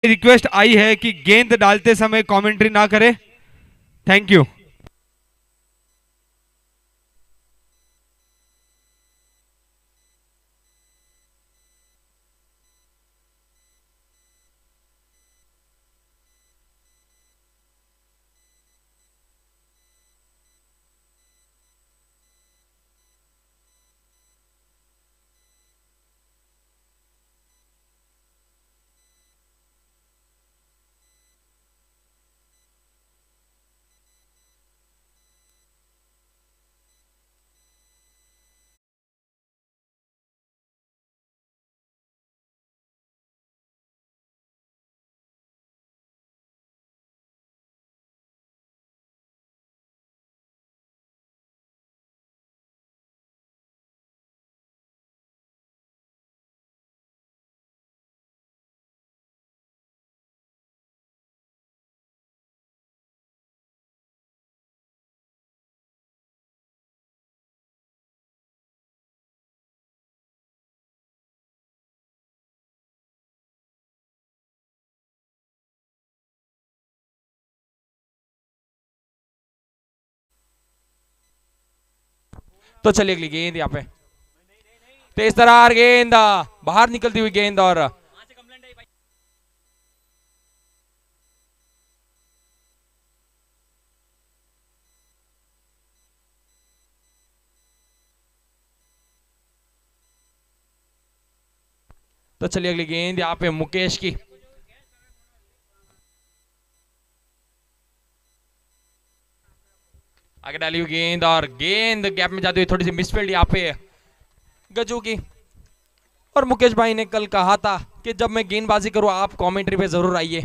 Request आई है कि गेंद डालते समय कमेंट्री ना करें। Thank you. तो चलिए अगली गेंद यहाँ पे तेज तरार गेंद, बाहर निकलती हुई गेंद और तो चलिए अगली गेंद यहाँ पे मुकेश की। आगे डाली हुई गेंद और गेंद गैप में जाती हुई थोड़ी सी मिसफील्ड यहाँ पे गजू की। और मुकेश भाई ने कल कहा था कि जब मैं गेंदबाजी करूं आप कमेंट्री पे जरूर आइए,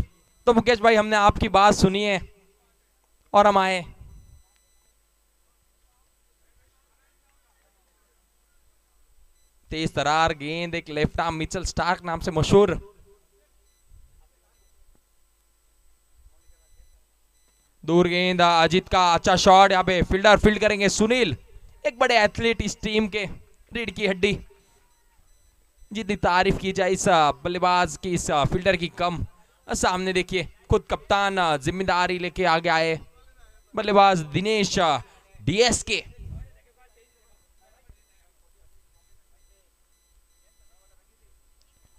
तो मुकेश भाई हमने आपकी बात सुनी है और हम आए। तेज तरार गेंद, एक लेफ्ट आर्म मिचेल स्टार्क नाम से मशहूर। दूर गेंद, अजीत का अच्छा शॉट, यहाँ पे फील्डर फील्ड करेंगे सुनील, एक बड़े एथलीट इस टीम के, रीढ़ की हड्डी। जितनी तारीफ की जाए इस बल्लेबाज की, इस फील्डर की कम। सामने देखिए खुद कप्तान जिम्मेदारी लेके आगे आए बल्लेबाज दिनेश डीएसके।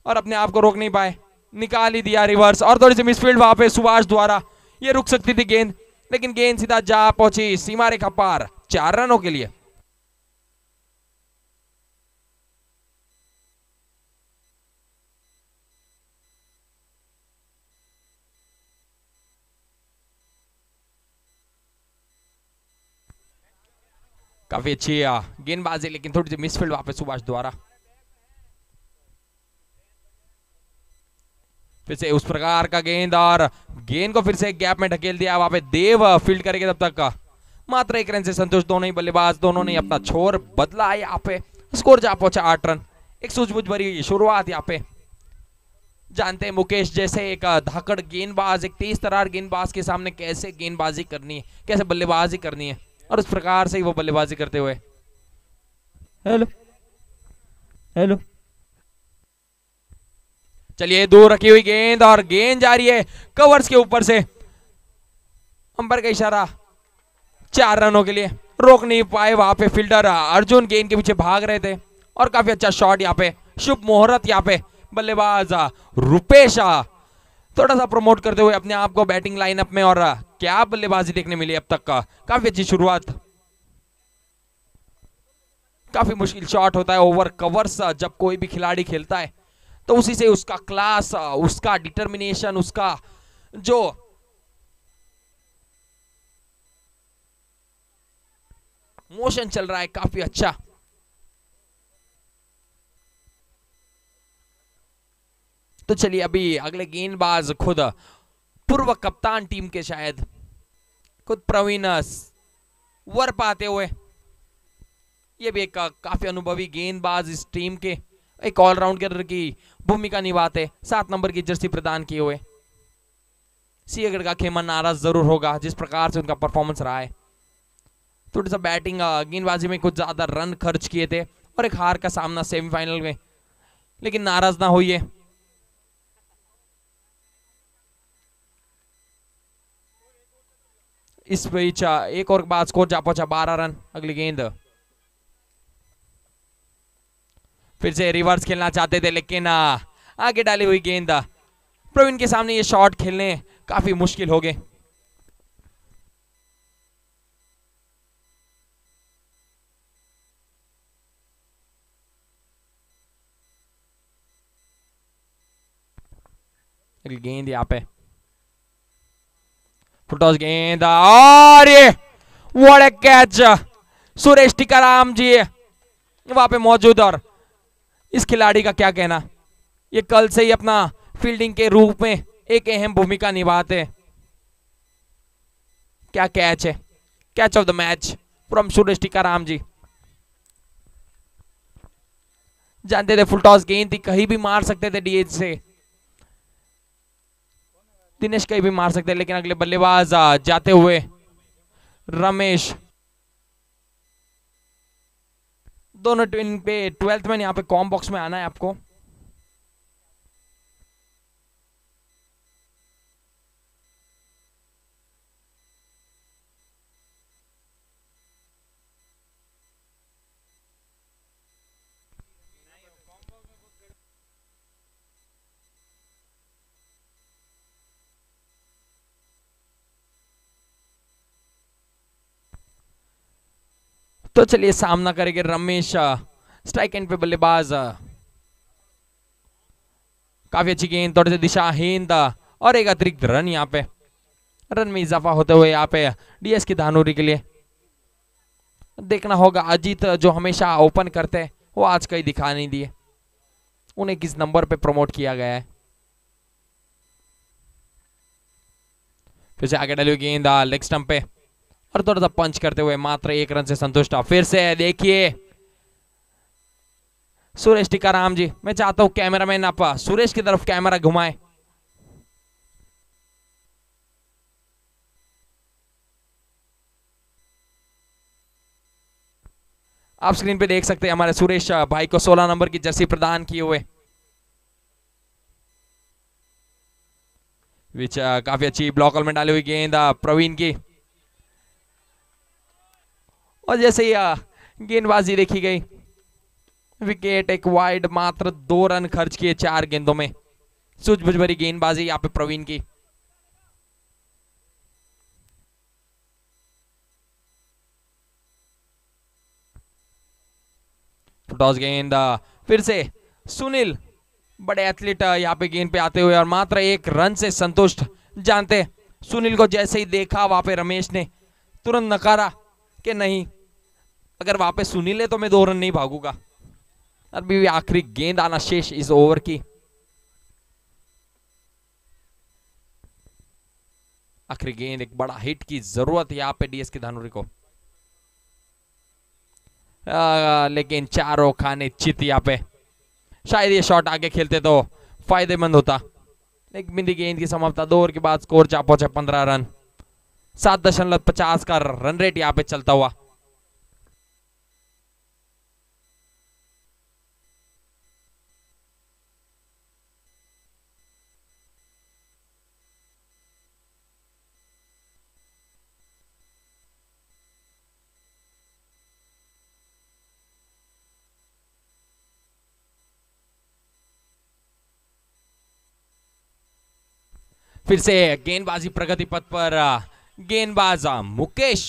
और अपने आप को रोक नहीं पाए, निकाल ही दिया रिवर्स और थोड़ी सी मिसफील्ड वहां पे सुभाष द्वारा। ये रुक सकती थी गेंद, लेकिन गेंद सीधा जा पहुंची सीमा रेखा पार 4 रनों के लिए। काफी अच्छी गेंदबाजी, लेकिन थोड़ी सी मिसफील्ड वहां पे सुभाष द्वारा। फिर से उस प्रकार का गेंद और गेंद को फिर से गैप में ढकेल दिया। वहां पे देव फील्ड करेंगे तब तक मात्र 1 रन से संतोष। दोनों ही बल्लेबाज, दोनों ने अपना छोर बदला है। यहाँ पे स्कोर जा पहुंचा 8 रन। एक सूझबूझ भरी शुरुआत यहाँ पे। जानते हैं मुकेश जैसे एक धाकड़ गेंदबाज, एक तेज तरार गेंदबाज के सामने कैसे गेंदबाजी करनी है, कैसे बल्लेबाजी करनी है, और उस प्रकार से ही वो बल्लेबाजी करते हुए। हेलो हेलो, चलिए दूर रखी हुई गेंद और गेंद जा रही है कवर्स के ऊपर से। अंबर का इशारा 4 रनों के लिए। रोक नहीं पाए वहां पे फील्डर अर्जुन, गेंद के पीछे भाग रहे थे। और काफी अच्छा शॉट यहाँ पे, शुभ मुहूर्त यहाँ पे बल्लेबाज रुपेश थोड़ा सा प्रमोट करते हुए अपने आप को बैटिंग लाइनअप में। और क्या बल्लेबाजी देखने मिली अब तक का, काफी अच्छी शुरुआत। काफी मुश्किल शॉट होता है ओवर कवर्स जब कोई भी खिलाड़ी खेलता है, तो उसी से उसका क्लास, उसका डिटर्मिनेशन, उसका जो मोशन चल रहा है काफी अच्छा। तो चलिए अभी अगले गेंदबाज खुद पूर्व कप्तान टीम के, शायद खुद प्रवीण वर पाते हुए। ये भी एक काफी अनुभवी गेंदबाज इस टीम के, एक ऑलराउंडर की भूमिका निभाते, 7 नंबर की जर्सी प्रदान किए हुए। सिंहगढ़ का खेमा नाराज जरूर होगा जिस प्रकार से उनका परफॉर्मेंस रहा है। थोड़ी सा बैटिंग गेंदबाजी में कुछ ज्यादा रन खर्च किए थे और एक हार का सामना सेमीफाइनल में, लेकिन नाराज ना होइए। इस बीच एक और बाद स्कोर जा पहुंचा 12 रन। अगली गेंद फिर से रिवर्स खेलना चाहते थे, लेकिन आगे डाली हुई गेंद प्रवीण के सामने ये शॉट खेलने काफी मुश्किल हो गए। अगली गेंद यहाँ पे फुटॉस गेंद, और ये what a catch! Suresh Tikaram ji वहां पे मौजूद, और इस खिलाड़ी का क्या कहना, ये कल से ही अपना फील्डिंग के रूप में एक अहम भूमिका निभाते हैं। क्या कैच है, catch of the match from Suresh Tikaram ji. जानते थे फुल टॉस गेंद थी, कहीं भी मार सकते थे डीएच से, दिनेश कहीं भी मार सकते हैं, लेकिन अगले बल्लेबाज जाते हुए रमेश। दोनों टीम पे 12th मैन यहाँ पे कॉम बॉक्स में आना है आपको। तो चलिए सामना करेंगे रमेश, स्ट्राइक एंड पे बल्लेबाज। काफी अच्छी गेंद, थोड़े से दिशाहीन और एक अतिरिक्त रन। यहाँ पे रन में इजाफा होते हुए यहाँ पे डीएस की धानोरी के लिए देखना होगा। अजीत जो हमेशा ओपन करते हैं वो आज कहीं दिखा नहीं दिए, उन्हें किस नंबर पे प्रमोट किया गया है। फिर से आगे डली गेंद लेग स्टंप पे, और थोड़ा सा पंच करते हुए मात्र 1 रन से संतुष्ट। फिर से देखिए सुरेश टीकाराम जी, मैं चाहता हूं कैमरामैन आप सुरेश की तरफ कैमरा घुमाए। आप स्क्रीन पे देख सकते हैं हमारे सुरेश भाई को 16 नंबर की जर्सी प्रदान किए हुए, विच काफी अच्छी ब्लॉक में डाली हुई गेंद प्रवीण की। और जैसे ही गेंदबाजी देखी गई, विकेट, एक वाइड, मात्र 2 रन खर्च किए 4 गेंदों में। सूझबूझ भरी गेंदबाजी यहाँ पे प्रवीण की। टॉस गेंद, फिर से सुनील बड़े एथलीट यहाँ पे गेंद पे आते हुए, और मात्र 1 रन से संतुष्ट। जानते सुनील को जैसे ही देखा वहां पे रमेश ने तुरंत नकारा कि नहीं, अगर वहां पे सुनील है तो मैं 2 रन नहीं भागूंगा। अभी भी आखिरी गेंद आना शेष इस ओवर की। आखिरी गेंद, एक बड़ा हिट की जरूरत है यहाँ पे डीएस की धानुरी को, लेकिन चारों खाने चित यहाँ पे। शायद ये शॉट आगे खेलते तो फायदेमंद होता। एक बिंदी गेंद की समाप्ता, 2 ओवर के बाद स्कोर जा पहुंचा 15 रन। 7.50 का रन रेट यहाँ पे चलता हुआ। फिर से गेंदबाजी प्रगति पथ पर, गेंदबाज मुकेश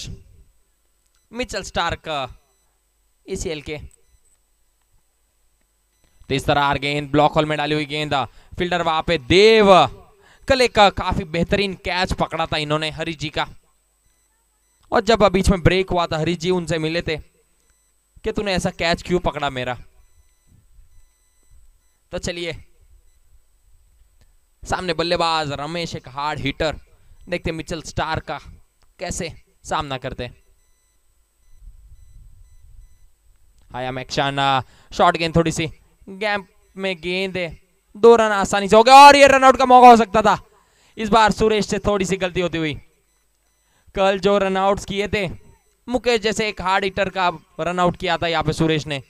मिचेल स्टार्क एसीएल के। तो इस तरह गेंद ब्लॉक होल में डाली हुई गेंद, फील्डर वहां पे देव। कल एक काफी बेहतरीन कैच पकड़ा था इन्होंने हरी जी का, और जब बीच में ब्रेक हुआ था हरी जी उनसे मिले थे कि तूने ऐसा कैच क्यों पकड़ा मेरा। तो चलिए सामने बल्लेबाज रमेश, एक हार्ड हिटर, देखते मिचेल स्टार का कैसे सामना करते। हायाम एक्शन, शॉर्ट गेंद, थोड़ी सी गैप में गेंद है, 2 रन आसानी से हो गया, और ये रनआउट का मौका हो सकता था। इस बार सुरेश से थोड़ी सी गलती होती हुई। कल जो रनआउट्स किए थे, मुकेश जैसे एक हार्ड हिटर का रनआउट किया था यहाँ पे सुरेश ने।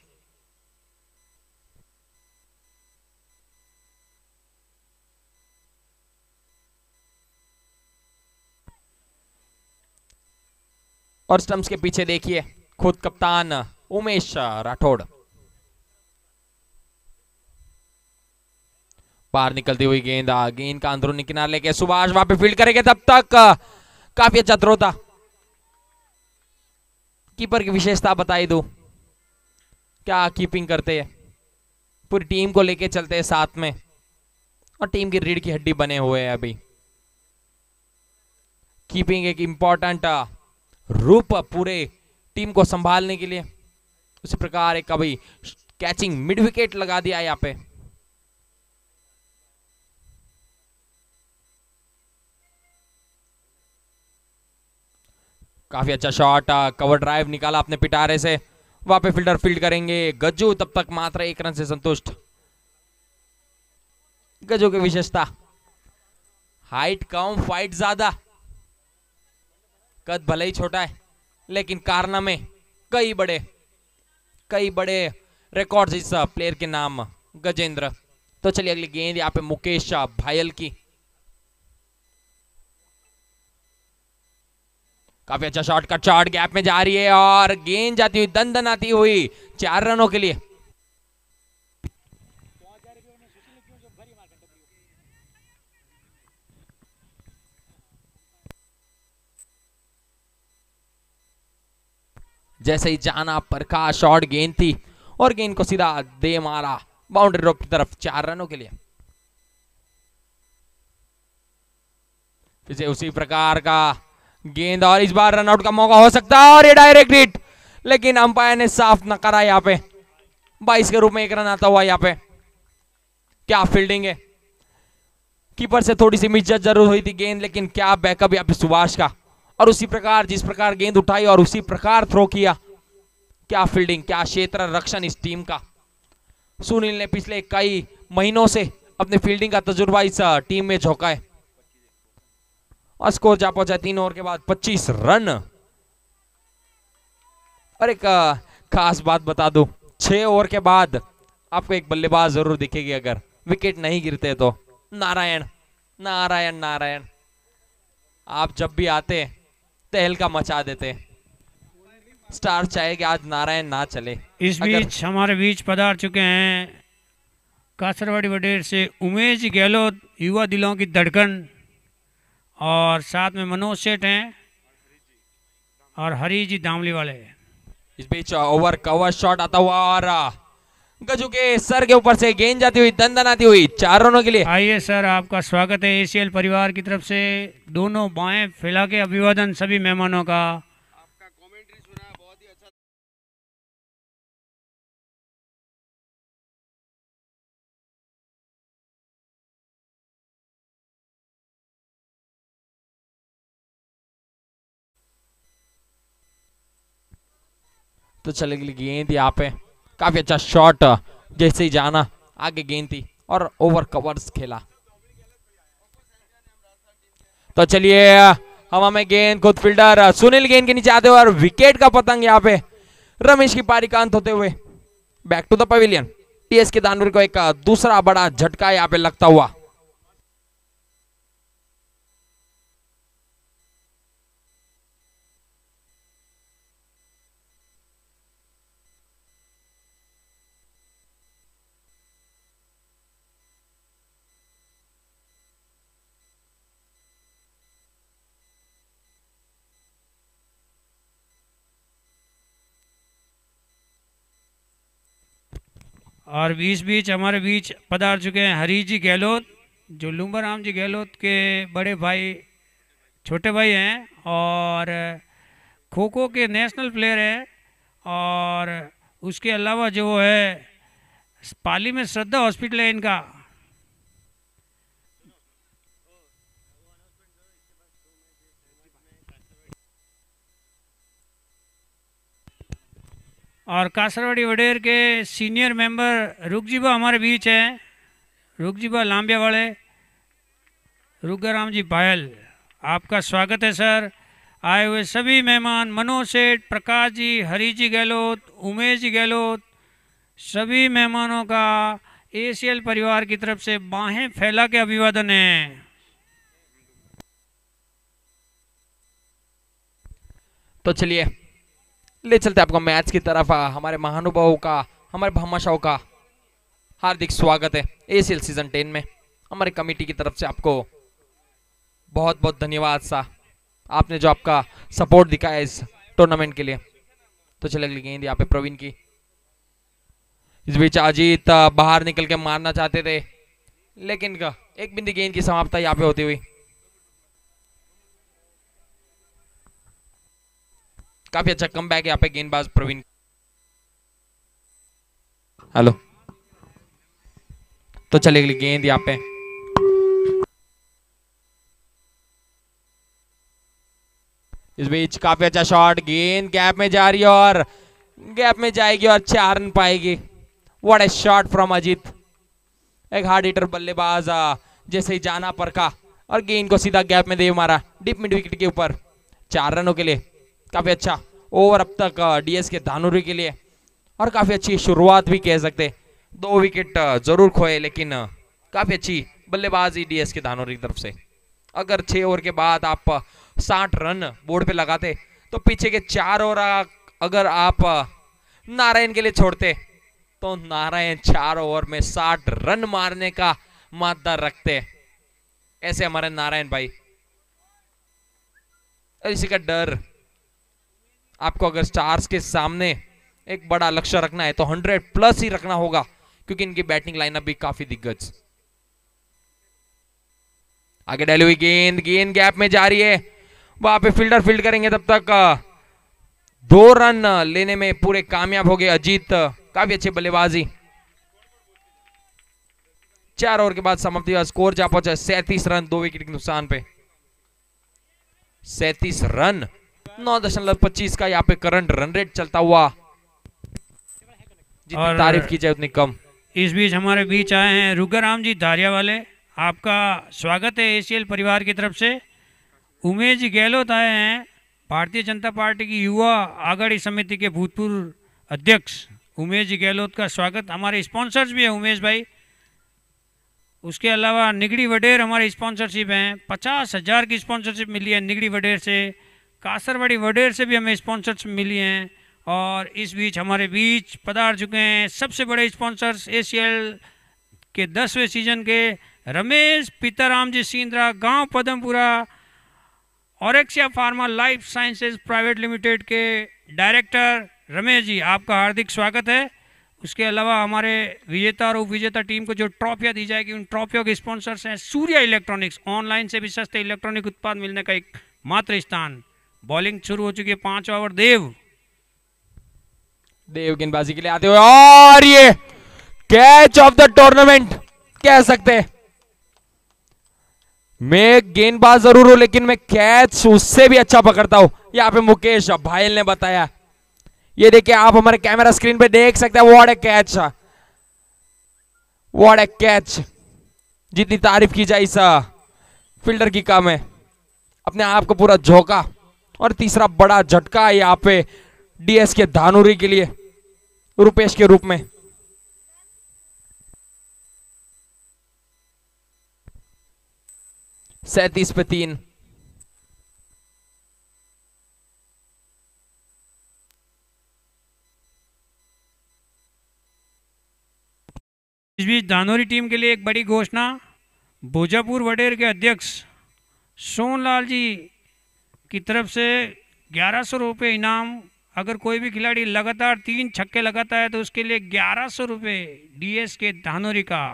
और स्टंप्स के पीछे देखिए खुद कप्तान उमेश राठौड़। बाहर निकलती हुई गेंद, गेंद का अंदरूनी किनारे लेके सुभाष वहां पे फील्ड करेंगे, तब तक काफी अच्छा थ्रो था। कीपर की विशेषता बताई दो, क्या कीपिंग करते हैं, पूरी टीम को लेके चलते हैं साथ में और टीम की रीढ़ की हड्डी बने हुए हैं। अभी कीपिंग एक इंपॉर्टेंट रूप पूरे टीम को संभालने के लिए। उसी प्रकार एक अभी कैचिंग मिड विकेट लगा दिया यहाँ पे। काफी अच्छा शॉट, कवर ड्राइव निकाला अपने पिटारे से, वहां पे फील्डर फील्ड करेंगे। गज्जू तब तक मात्र 1 रन से संतुष्ट। गज्जू की विशेषता हाइट कम फाइट ज्यादा, कद भले ही छोटा है लेकिन कारनामे कई बड़े रिकॉर्ड्स इस प्लेयर के नाम गजेंद्र। तो चलिए अगली गेंद यहाँ पे मुकेश भायल की। काफी अच्छा शॉट का शॉट गैप में जा रही है और गेंद जाती हुई दन आती हुई 4 रनों के लिए। जैसे ही जाना परखा शॉट गेंद थी और गेंद को सीधा दे मारा बाउंड्री रोप की तरफ 4 रनों के लिए। फिर से उसी प्रकार का गेंद और इस बार रनआउट का मौका हो सकता है और ये डायरेक्ट हिट, लेकिन अंपायर ने साफ नकारा। यहाँ पे 22 के रूप में 1 रन आता हुआ। यहाँ पे क्या फील्डिंग है, कीपर से थोड़ी सी मिसजज जरूर हुई थी गेंद, लेकिन क्या बैकअप यहाँ पे सुभाष का, और उसी प्रकार जिस प्रकार गेंद उठाई और उसी प्रकार थ्रो किया। क्या फील्डिंग, क्या क्षेत्र रक्षण इस टीम का। सुनील ने पिछले कई महीनों से अपनी फील्डिंग का तजुर्बा इस टीम में झोंका है और स्कोर जा पहुंचा 3 ओवर के बाद 25 रन। और एक खास बात बता दूं, 6 ओवर के बाद आपको एक बल्लेबाज जरूर दिखेगी अगर विकेट नहीं गिरते तो। नारायण नारायण नारायण, आप जब भी आते तहलका मचा देते। स्टार चाहे कि आज नारायण ना चले। इस बीच हमारे बीच पधार चुके हैं कासरवाड़ी वडेर से उमेश गहलोत, युवा दिलों की धड़कन, और साथ में मनोज सेठ हैं और हरी जी दामली वाले। इस बीच ओवर कवर शॉट आता हुआ और गजू के सर के ऊपर से गेंद जाती हुई दन आती हुई 4 रनों के लिए। आइए सर, आपका स्वागत है एसीएल परिवार की तरफ से। दोनों बाएं फैला के अभिवादन सभी मेहमानों का। आपका कमेंट्री सुना, बहुत ही अच्छा। तो चलेगी गेंद यहाँ पे, काफी अच्छा शॉट, जैसे ही जाना आगे गेंद थी और ओवर कवर्स खेला। तो चलिए हवा में गेंद, खुद फील्डर सुनील गेंद के नीचे आते हुए और विकेट का पतंग यहाँ पे रमेश की पारी का अंत होते हुए back to the pavilion. TS के दानवीर को एक दूसरा बड़ा झटका यहाँ पे लगता हुआ। और बीच हमारे बीच पधार चुके हैं हरी जी गहलोत, जो लुम्बर जी गहलोत के बड़े भाई, छोटे भाई हैं और खो खो के नेशनल प्लेयर हैं। और उसके अलावा जो है पाली में श्रद्धा हॉस्पिटल है इनका। और कासरवाड़ी वडेर के सीनियर मेंबर रुकजीबा हमारे बीच हैं, रुकजीबा लांबिया वाले, रुगाराम जी भायल, आपका स्वागत है सर। आए हुए सभी मेहमान मनोज सेठ, प्रकाश जी, हरी जी गहलोत, उमेश जी गहलोत, सभी मेहमानों का एसीएल परिवार की तरफ से बाहें फैला के अभिवादन है। तो चलिए ले चलते आपको मैच की तरफ। हमारे महानुभावों का, हमारे भामाशाहों का हार्दिक स्वागत है एसीएल सीजन 10 में। हमारे कमेटी की तरफ से आपको बहुत बहुत धन्यवाद सा, आपने जो आपका सपोर्ट दिखाया इस टूर्नामेंट के लिए। तो चले अगली गेंद यहाँ पे प्रवीण की। इस बीच अजीत बाहर निकल के मारना चाहते थे, लेकिन एक बिंदी गेंद की समाप्ति यहाँ पे होती हुई। काफी अच्छा कमबैक यहाँ पे गेंदबाज प्रवीण। हेलो, तो चले अगली गेंद यहाँ पे। इस बीच काफी अच्छा शॉट, गेंद गैप में जा रही है और गैप में जाएगी और 4 रन पाएगी। What A shot from Ajit. एक हार्ड हिटर बल्लेबाज जैसे ही जाना परखा और गेंद को सीधा गैप में दे मारा डीप मिड विकेट के ऊपर। 4 रनों के लिए काफी अच्छा ओवर अब तक डीएस के धानुरी के लिए, और काफी अच्छी शुरुआत भी कह सकते। 2 विकेट जरूर खोए, लेकिन काफी अच्छी बल्लेबाजी डीएस के धानुरी की तरफ से। अगर 6 ओवर के बाद आप 60 रन बोर्ड पे लगाते तो पीछे के 4 ओवर अगर आप नारायण के लिए छोड़ते तो नारायण 4 ओवर में 60 रन मारने का मादा रखते। ऐसे हमारे नारायण भाई। इसी का डर आपको, अगर स्टार्स के सामने एक बड़ा लक्ष्य रखना है तो 100+ ही रखना होगा, क्योंकि इनकी बैटिंग लाइनअप भी काफी दिग्गज। आगे डाली हुई गेंद, गेंद गैप में जा रही है, वहां पे फील्डर फील्ड करेंगे, तब तक 2 रन लेने में पूरे कामयाब हो गए अजीत। काफी अच्छी बल्लेबाजी। 4 ओवर के बाद समाप्ति हुआ, स्कोर जा पहुंचा 37 रन 2 विकेट के नुकसान पे। 37 रन 9.25 का यहाँ पे करंट रन रेट चलता हुआ। जितनी तारीफ की जाए उतनी कम। इस बीच हमारे बीच आए हैं रुगाराम जी धारिया वाले, आपका स्वागत है एसीएल परिवार की तरफ से। उमेश जी गहलोत आए हैं, भारतीय जनता पार्टी की युवा आघाड़ी समिति के भूतपूर्व अध्यक्ष उमेश जी गहलोत का स्वागत। हमारे स्पॉन्सर्स भी हैं उमेश भाई। उसके अलावा निगड़ी वडेर हमारे स्पॉन्सरशिप हैं, 50,000 की स्पॉन्सरशिप मिली है निगड़ी वडेर से। कासरवाड़ी वडेर से भी हमें स्पॉन्सर्स मिली हैं। और इस बीच हमारे बीच पधार चुके हैं सबसे बड़े स्पॉन्सर्स एसीएल के 10वें सीजन के रमेश पीताराम जी सिंद्रा, गांव Padampura, Orexia Pharma Life sciences private limited के डायरेक्टर रमेश जी, आपका हार्दिक स्वागत है। उसके अलावा हमारे विजेता और उपविजेता टीम को जो ट्रॉफियाँ दी जाएगी, उन ट्रॉफियों के स्पॉन्सर्स हैं सूर्या इलेक्ट्रॉनिक्स, ऑनलाइन से भी सस्ते इलेक्ट्रॉनिक उत्पाद मिलने का एक मात्र स्थान। बॉलिंग शुरू हो चुकी है, 5 ओवर। देव गेंदबाजी के लिए आते हुए, और ये कैच ऑफ द टूर्नामेंट कह सकते। मैं गेंदबाज जरूर हूं, लेकिन मैं कैच उससे भी अच्छा पकड़ता हूं। यहाँ पे मुकेश भाईल ने बताया, ये देखिए आप हमारे कैमरा स्क्रीन पे देख सकते हैं। What a catch, what a catch. जितनी तारीफ की जाए इस फील्डर की कम है। अपने आप को पूरा झोंका, और तीसरा बड़ा झटका यहाँ पे डीएस के धानुरी के लिए रुपेश के रूप में। सैंतीस पे 3। इस बीच धानोरी टीम के लिए एक बड़ी घोषणा। भोजापुर वडेर के अध्यक्ष सोनलाल जी की तरफ से 1100 रुपये इनाम। अगर कोई भी खिलाड़ी लगातार 3 छक्के लगाता है तो उसके लिए 1100 रुपये डीएस के धानोरी का।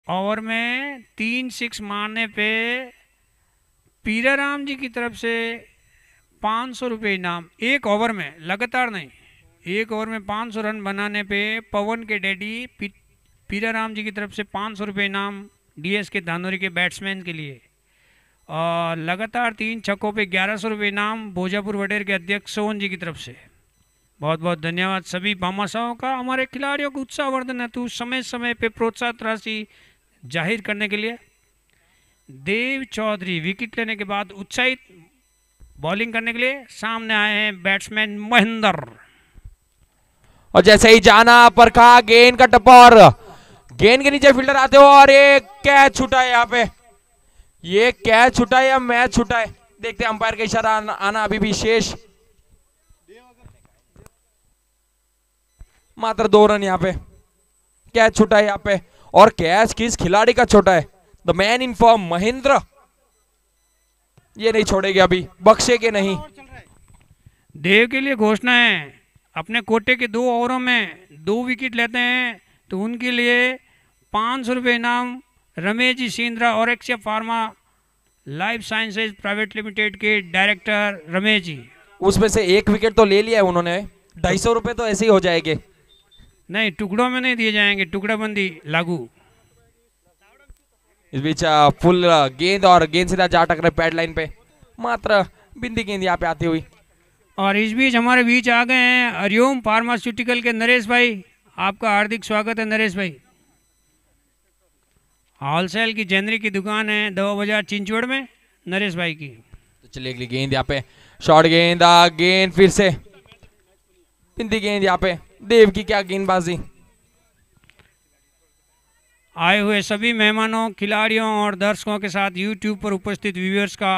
ओवर में 3 6 मारने पे पीराराम जी की तरफ से 500 रुपये इनाम। 1 ओवर में, लगातार नहीं, 1 ओवर में 500 रन बनाने पे पवन के डैडी पीराराम जी की तरफ से 500 रुपये इनाम डीएस के धानोरी के बैट्समैन के लिए। और लगातार 3 छक्कों पे 1100 रुपये इनाम भोजापुर वडेर के अध्यक्ष सोहन जी की तरफ से। बहुत बहुत धन्यवाद सभी भामाशाहों का। हमारे खिलाड़ियों को उत्साहवर्धन हेतु समय समय पे प्रोत्साहन राशि जाहिर करने के लिए देव चौधरी विकेट लेने के बाद उत्साहित बॉलिंग करने के लिए सामने आए हैं बैट्समैन महेंद्र। और जैसे ही जाना पर कहा गेंद का टप्पा और गेंद के नीचे फील्डर आते हो और एक कैच छूटा है यहाँ पे। ये कैच छूटा है या मैच छूटा है, देखते हैं। अंपायर का इशारा आना अभी भी शेष। मात्र 2 रन यहाँ पे। कैच छूटा है यहाँ पे और कैच किस खिलाड़ी का छोटा है? The man in form Mahendra. ये नहीं छोड़ेगे अभी, बख्शेगे नहीं। देव के लिए घोषणा है, अपने कोटे के 2 ओवरों में 2 विकेट लेते हैं तो उनके लिए 500 रुपये इनाम रमेश जी सिंद्रा और Exia Pharma Life sciences private limited के डायरेक्टर रमेश जी। उसमें से 1 विकेट तो ले लिया है उन्होंने। 250 रुपए तो ऐसे ही हो जाएंगे। नहीं, टुकड़ों में नहीं दिए जाएंगे, टुकड़ाबंदी लागू। इस बीच फुल गेंद और गेंद सीधा जा टकरे पैड लाइन पे। मात्र बिंदी गेंद यहाँ पे आती हुई। और इस बीच हमारे बीच आ गए हैं हरिओम फार्मास्यूटिकल के नरेश भाई। आपका हार्दिक स्वागत है नरेश भाई। होलसेल की जनरी की दुकान है दवा बाजार चिंचवड़ में नरेश भाई की। तो चलिए अगली गेंद यहाँ पे, शॉर्ट गेंद। गेंद फिर से बिंदी गेंद यहाँ पे। देव की क्या गेंदबाजी। आए हुए सभी मेहमानों, खिलाड़ियों और दर्शकों के साथ यूट्यूब पर उपस्थित व्यूअर्स का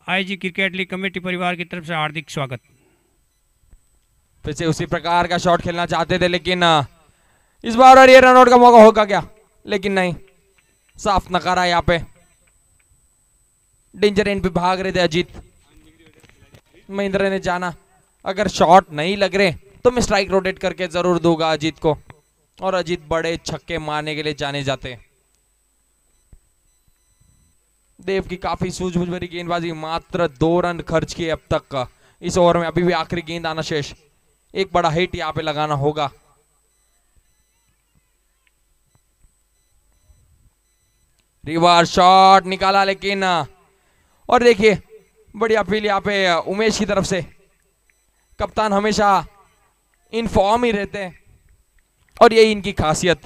आईजी क्रिकेट लीग कमेटी परिवार की तरफ से हार्दिक स्वागत। फिर से उसी प्रकार का शॉट खेलना चाहते थे लेकिन इस बार और ये रनआउट का मौका होगा क्या, लेकिन नहीं, साफ नकारा यहाँ पे। डेंजर एंड पे भाग रहे थे अजीत। महेंद्र ने जाना, अगर शॉट नहीं लग रहे तो मैं स्ट्राइक रोटेट करके जरूर दूंगा अजीत को। और अजीत बड़े छक्के मारने के लिए जाने जाते। देव की काफी सूझबूझ भरी गेंदबाजी। मात्र 2 रन खर्च किए अब तक का इस ओवर में। अभी भी आखिरी गेंद आना शेष। एक बड़ा हिट यहाँ पे लगाना होगा। रिवर्स शॉट निकाला लेकिन और देखिए बड़ी अपील यहाँ पे उमेश की तरफ से। कप्तान हमेशा इन फॉर्म ही रहते हैं और यही इनकी खासियत।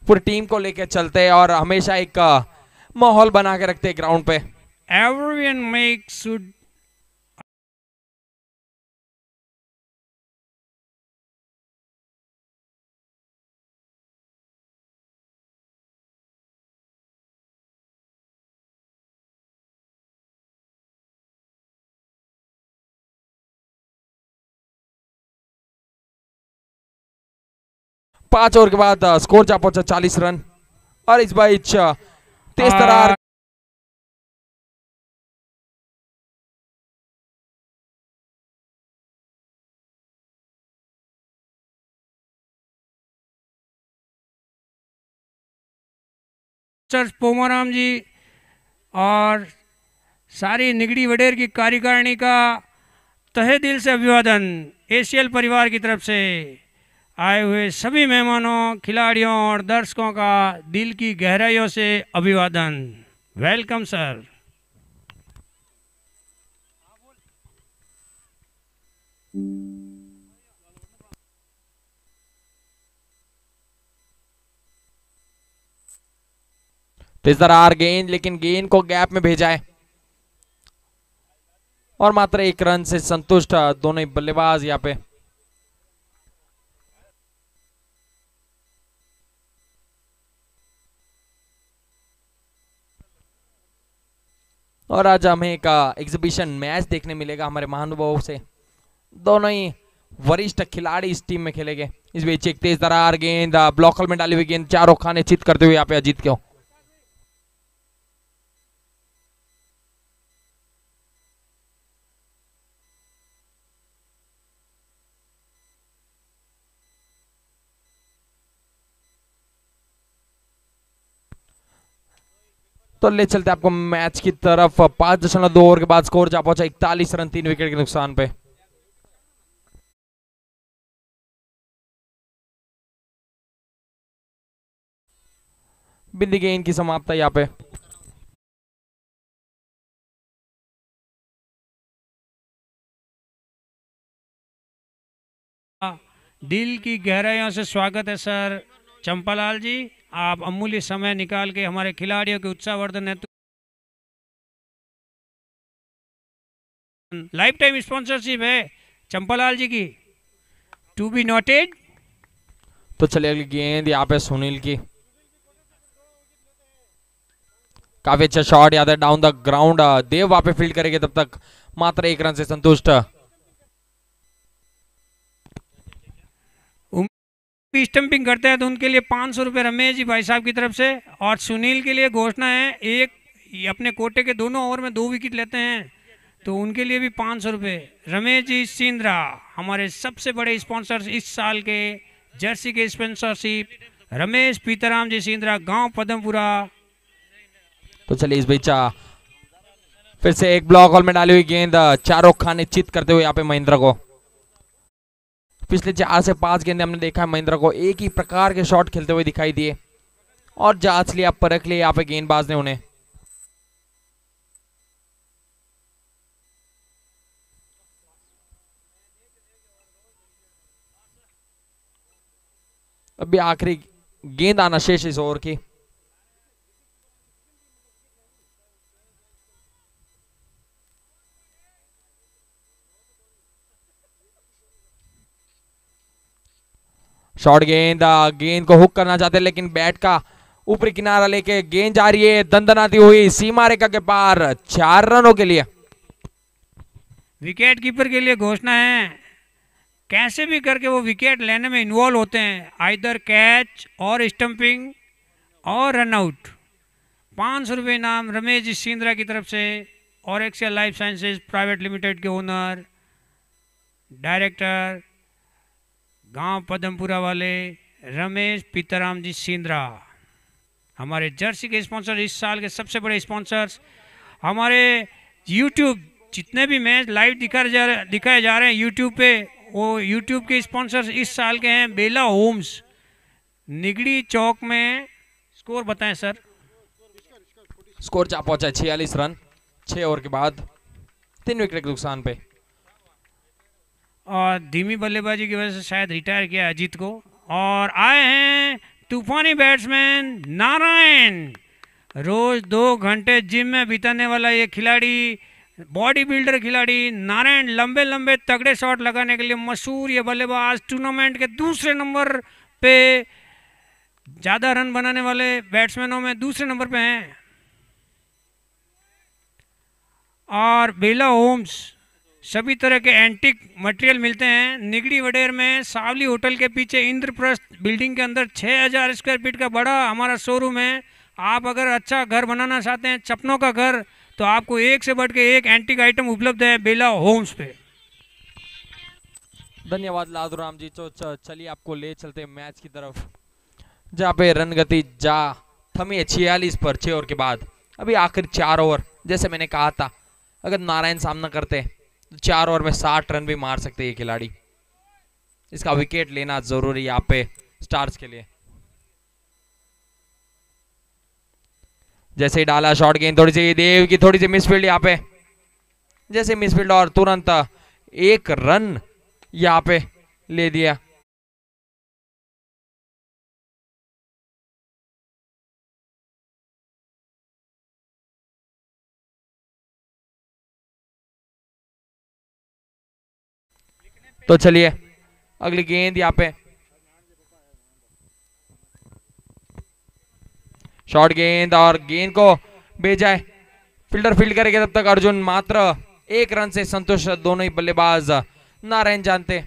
पूरी टीम को लेकर चलते हैं और हमेशा एक माहौल बना के रखते हैं ग्राउंड पे। Everyone makes should पांच ओवर के बाद स्कोर जा पहुंचा 40 रन। और इस बार तेज तरार पोमाराम जी और सारी निगड़ी वडेर की कार्यकारिणी का तहे दिल से अभिवादन। एसीएल परिवार की तरफ से आए हुए सभी मेहमानों, खिलाड़ियों और दर्शकों का दिल की गहराइयों से अभिवादन। Welcome sir. तेज तरार गेंद, लेकिन गेंद को गैप में भेजा है और मात्र 1 रन से संतुष्ट दोनों ही बल्लेबाज यहाँ पे। और आज हमें एक एग्जीबिशन मैच देखने मिलेगा हमारे महानुभावों से। दोनों ही वरिष्ठ खिलाड़ी इस टीम में खेलेंगे। इस बीच एक तेज तरार गेंद, ब्लॉकर में डाली हुई गेंद चारों खाने चित करते हुए यहाँ पे अजीत क्यों। तो ले चलते आपको मैच की तरफ। 5.2 ओवर के बाद स्कोर जा पहुंचा 41 रन 3 विकेट के नुकसान पे। बिंदी गेंद की समाप्ति यहाँ पे। दिल की गहराइयों से स्वागत है सर चंपालाल जी। आप अमूल्य समय निकाल के हमारे खिलाड़ियों के उत्साहवर्धन हेतु लाइफ टाइम स्पॉन्सरशिप है चंपालाल जी की, टू बी नोटेड। तो चलिए अगली गेंद यहाँ पे सुनील की, काफी अच्छा शॉट याद है डाउन द ग्राउंड। देव वहां पे फील्ड करेंगे, तब तक मात्र 1 रन से संतुष्ट। स्टंपिंग करते हैं तो उनके लिए 500 रुपये रमेश जी भाई साहब की तरफ से। और सुनील के लिए घोषणा है, एक ये अपने कोटे के दोनों ओवर में 2 विकेट लेते हैं तो उनके लिए भी 500 रुपये। रमेश जी सिंद्रा हमारे सबसे बड़े स्पॉन्सर्स इस साल के जर्सी के स्पॉन्सरशिप, रमेश पीताराम जी सिंद्रा, गांव पदमपुरा। तो चलिए इस बीच फिर से एक ब्लॉक हॉल में डाली हुई गेंद, चारों खाने चित करते हुए यहाँ पे महेंद्र को। पिछले 4 से 5 गेंदे हमने देखा है महेंद्र को एक ही प्रकार के शॉट खेलते हुए दिखाई दिए और जांच लिया, परख लिया यहाँ पे गेंदबाज ने उन्हें। अभी आखिरी गेंद आना शेष इस ओवर की। शॉर्ट गेंद, गेंद को हुक करना चाहते हैं लेकिन बैट का ऊपरी किनारा लेके गेंद जा रही है दंदनाती हुई सीमा रेखा के पार, 4 रनों के लिए। विकेट कीपर के लिए घोषणा है, कैसे भी करके वो विकेट लेने में इन्वॉल्व होते हैं, आइदर कैच और स्टंपिंग और रन आउट। 500 रुपये इनाम रमेश जी सिंद्रा की तरफ से और Excel life sciences private limited के ओनर डायरेक्टर गांव पदमपुरा वाले रमेश पीताराम जी सिंद्रा, हमारे जर्सी के स्पॉन्सर, इस साल के सबसे बड़े स्पॉन्सर्स। हमारे यूट्यूब जितने भी मैच लाइव दिखाए जा रहे हैं यूट्यूब पे, वो यूट्यूब के स्पॉन्सर्स इस साल के हैं बेला होम्स, निगड़ी चौक में। स्कोर बताएं सर। स्कोर जा पहुंचा 46 रन 6 ओवर के बाद, 3 विकेट के नुकसान पे। और धीमी बल्लेबाजी की वजह से शायद रिटायर किया अजीत को। और आए हैं तूफानी बैट्समैन नारायण, रोज 2 घंटे जिम में बिताने वाला ये खिलाड़ी, बॉडी बिल्डर खिलाड़ी नारायण, लंबे लंबे तगड़े शॉट लगाने के लिए मशहूर ये बल्लेबाज, टूर्नामेंट के दूसरे नंबर पे ज़्यादा रन बनाने वाले बैट्समैनों में दूसरे नंबर पे हैं। और बेला होम्स, सभी तरह के एंटीक मटेरियल मिलते हैं निगड़ी वडेर में, सावली होटल के पीछे इंद्रप्रस्थ बिल्डिंग के अंदर 6000 स्क्वायर फीट का बड़ा हमारा शोरूम है। आप अगर अच्छा घर बनाना चाहते हैं, सपनों का घर, तो आपको एक से बढ़ के एक एंटीक आइटम उपलब्ध है बेला होम्स पे। धन्यवाद लादूराम जी। तो चलिए आपको ले चलते मैच की तरफ, जहाँ पे रन गति जा थमी है 46 पर 6 ओवर के बाद। अभी आखिर 4 ओवर, जैसे मैंने कहा था अगर नारायण सामना करते तो 4 ओवर में 60 रन भी मार सकते ये खिलाड़ी। इसका विकेट लेना जरूरी यहाँ पे स्टार्स के लिए। जैसे ही डाला शॉर्ट गेंद, थोड़ी सी देव की थोड़ी सी मिसफील्ड यहाँ पे, जैसे मिसफील्ड और तुरंत 1 रन यहाँ पे ले दिया। तो चलिए अगली गेंद यहाँ पे, शॉर्ट गेंद और गेंद को भेजा है, फील्डर फील्ड करेगा तब तक अर्जुन, मात्र 1 रन से संतुष्ट दोनों ही बल्लेबाज नारायण जानते।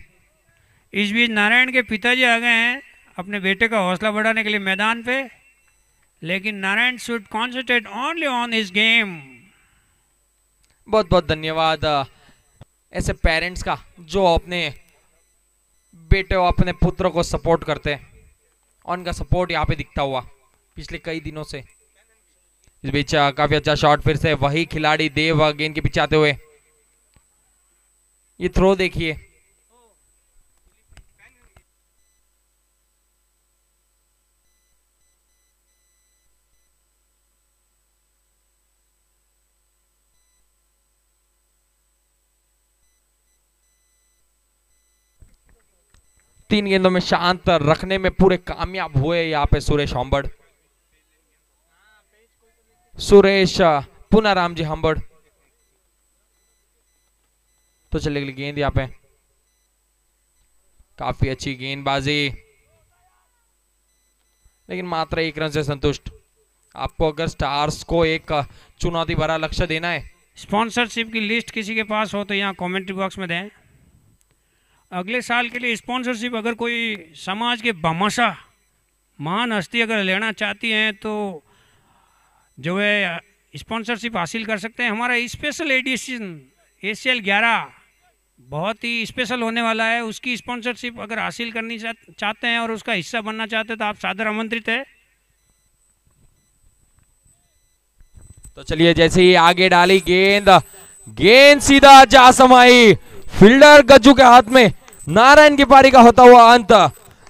इस बीच नारायण के पिताजी आ गए हैं अपने बेटे का हौसला बढ़ाने के लिए मैदान पे, लेकिन Narayan should concentrate only on his game. बहुत बहुत धन्यवाद ऐसे पेरेंट्स का जो अपने बेटे और अपने पुत्र को सपोर्ट करते हैं, और उनका सपोर्ट यहाँ पे दिखता हुआ पिछले कई दिनों से। इस बीच काफी अच्छा शॉट, फिर से वही खिलाड़ी देव गेंद के पीछे आते हुए, ये थ्रो देखिए। 3 गेंदों में शांत रखने में पूरे कामयाब हुए यहाँ पे सुरेश हम्बड़। सुरेश पुनाराम जी हम्बड़। तो चले अगली गेंद यहाँ पे, काफी अच्छी गेंदबाजी, लेकिन मात्र 1 रन से संतुष्ट। आपको अगर स्टार्स को एक चुनौती भरा लक्ष्य देना है, स्पॉन्सरशिप की लिस्ट किसी के पास हो तो यहाँ कमेंट्री बॉक्स में दें। अगले साल के लिए स्पॉन्सरशिप अगर कोई समाज के भामाशाह महान हस्ती अगर लेना चाहती हैं तो जो है स्पॉन्सरशिप हासिल कर सकते हैं। हमारा स्पेशल एडिशन ACL 11 बहुत ही स्पेशल होने वाला है, उसकी स्पॉन्सरशिप अगर हासिल करनी चाहते हैं और उसका हिस्सा बनना चाहते हैं तो आप सादर आमंत्रित है। तो चलिए जैसे ही आगे डाली गेंद, गेंद सीधा जा समाई फील्डर गज्जू के हाथ में। नारायण की पारी का होता हुआ अंत।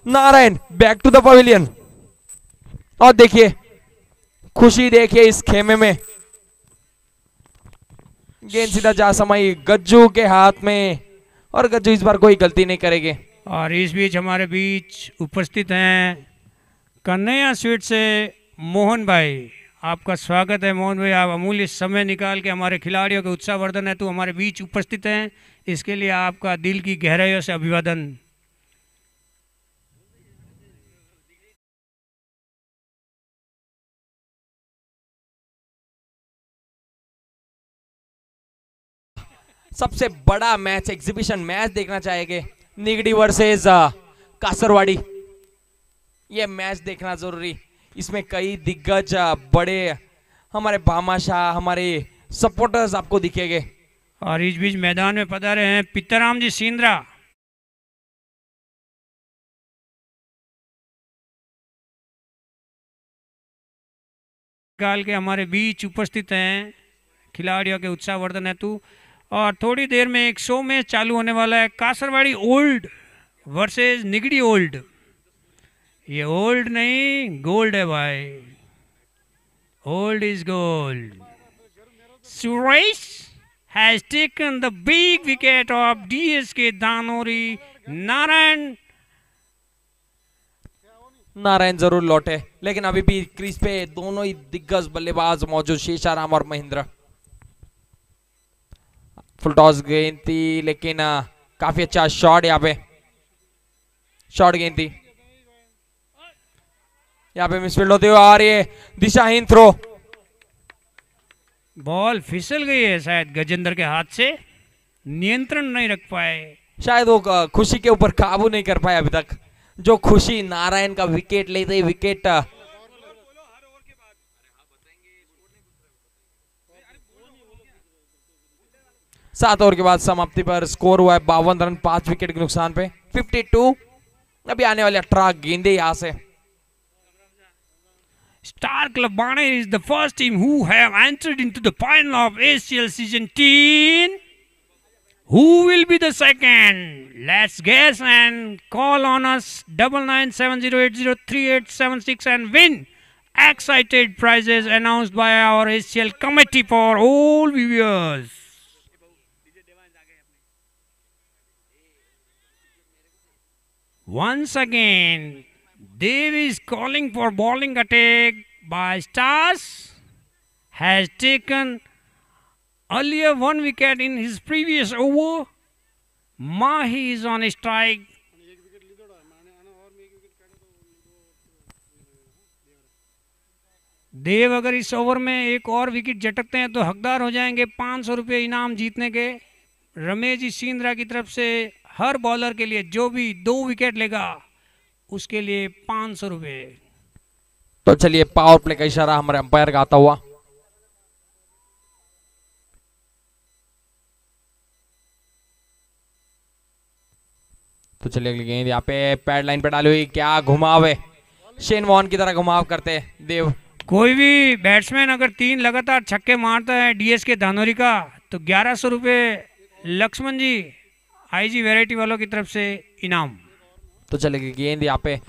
Narayan back to the pavilion. और देखिए खुशी देखिए इस खेमे में, गेंद सीधा जा समाई गज्जू के हाथ में और गज्जू इस बार कोई गलती नहीं करेंगे। और इस बीच हमारे बीच उपस्थित हैं कन्हैया स्वीट से मोहन भाई। आपका स्वागत है मोहन भाई, आप अमूल्य समय निकाल के हमारे खिलाड़ियों के उत्साहवर्धन हेतु हमारे बीच उपस्थित हैं, इसके लिए आपका दिल की गहराइयों से अभिवादन। सबसे बड़ा मैच, एग्जीबिशन मैच देखना चाहेंगे, निगड़ी वर्सेस कासरवाड़ी। ये मैच देखना जरूरी, इसमें कई दिग्गज बड़े हमारे भामाशाह, हमारे सपोर्टर्स आपको दिखेंगे। और इस बीच मैदान में पधारे हैं पिताराम जी सिंद्रा। निकाल के हमारे बीच उपस्थित हैं खिलाड़ियों के उत्साहवर्धन हेतु। और थोड़ी देर में एक शो मैच चालू होने वाला है, Kasarwadi old versus Nigdi old. ये ओल्ड नहीं गोल्ड है भाई, old is gold. Suresh has taken the big wicket of DSK Danori. Narayan जरूर लौटे, लेकिन अभी भी क्रीज पे दोनों ही दिग्गज बल्लेबाज मौजूद, शेषाराम और महेंद्र। फुल टॉस गेंद थी, लेकिन काफी अच्छा शॉट, यहाँ पे शॉट गेंद थी, यहाँ पे मिसफील्ड होते हुए आ रही है, दिशाहीन थ्रो। बॉल फिसल गई है शायद गजेंद्र के हाथ से, नियंत्रण नहीं रख पाए, शायद वो खुशी के ऊपर काबू नहीं कर पाए अभी तक। जो खुशी नारायण का विकेट लेते ही विकेट सात ओवर के बाद समाप्ति पर स्कोर हुआ है 52 रन 5 विकेट के नुकसान पे 52। अभी आने वाले 18 गेंदे यहां से। Star Club Baner is the first team who have entered into the final of ACL season 10. Who will be the second? Let's guess and call on us 9970803876 and win excited prizes announced by our ACL committee for all viewers. Once again, Dev is calling for bowling attack by Stars. Has taken earlier 1 wicket in his previous over. Mahi is on a strike. देव अगर इस over में एक और wicket झटकते हैं तो हकदार हो जाएंगे 500 रुपये इनाम जीतने के। रमेश जी सिंद्रा की तरफ से हर बॉलर के लिए जो भी 2 विकेट लेगा उसके लिए 500 रुपये। तो चलिए पावर प्ले का इशारा हमारे अंपायर का आता हुआ। तो चलिए अगली गेंद यहाँ पे पैड लाइन पे डाली हुई, क्या घुमाव है, शेन वॉर्न की तरह घुमाव करते हैं देव। कोई भी बैट्समैन अगर 3 लगातार छक्के मारता है DSK धानोरी का तो 1100 रुपये लक्ष्मण जी IG वैरायटी वालों की तरफ से इनाम। तो चलेगी गेंद यहाँ पे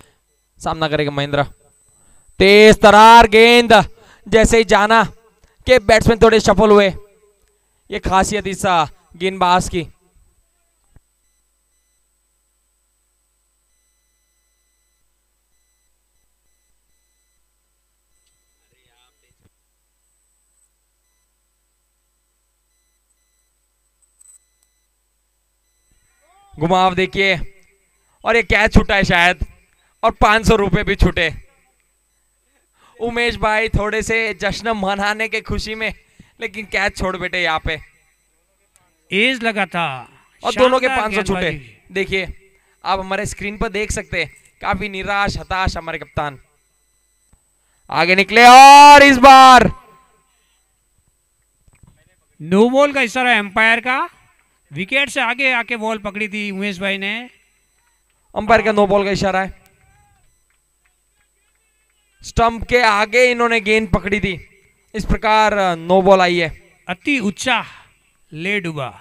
सामना करेगा महेंद्र, तेज तरार गेंद, जैसे ही जाना के बैट्समैन थोड़े सफल हुए, ये खासियत इस गेंदबाज की। घुमाव देखिए, और ये कैच छूटा है शायद, और 500 रुपए भी छूटे। उमेश भाई थोड़े से जश्न मनाने के खुशी में, लेकिन कैच छोड़ बैठे यहाँ पे, एज लगा था और दोनों के शानदार 500 छूटे। गेंदबाजी। देखिए आप हमारे स्क्रीन पर देख सकते हैं, काफी निराश हताश हमारे कप्तान आगे निकले, और इस बार नो बॉल का इशारा एम्पायर का, विकेट से आगे आके बॉल पकड़ी थी उमेश भाई ने। अंपायर का नो बॉल का इशारा है, स्टंप के आगे इन्होंने गेंद पकड़ी थी, इस प्रकार नो बॉल आई है। अति उत्साह ले डूबा।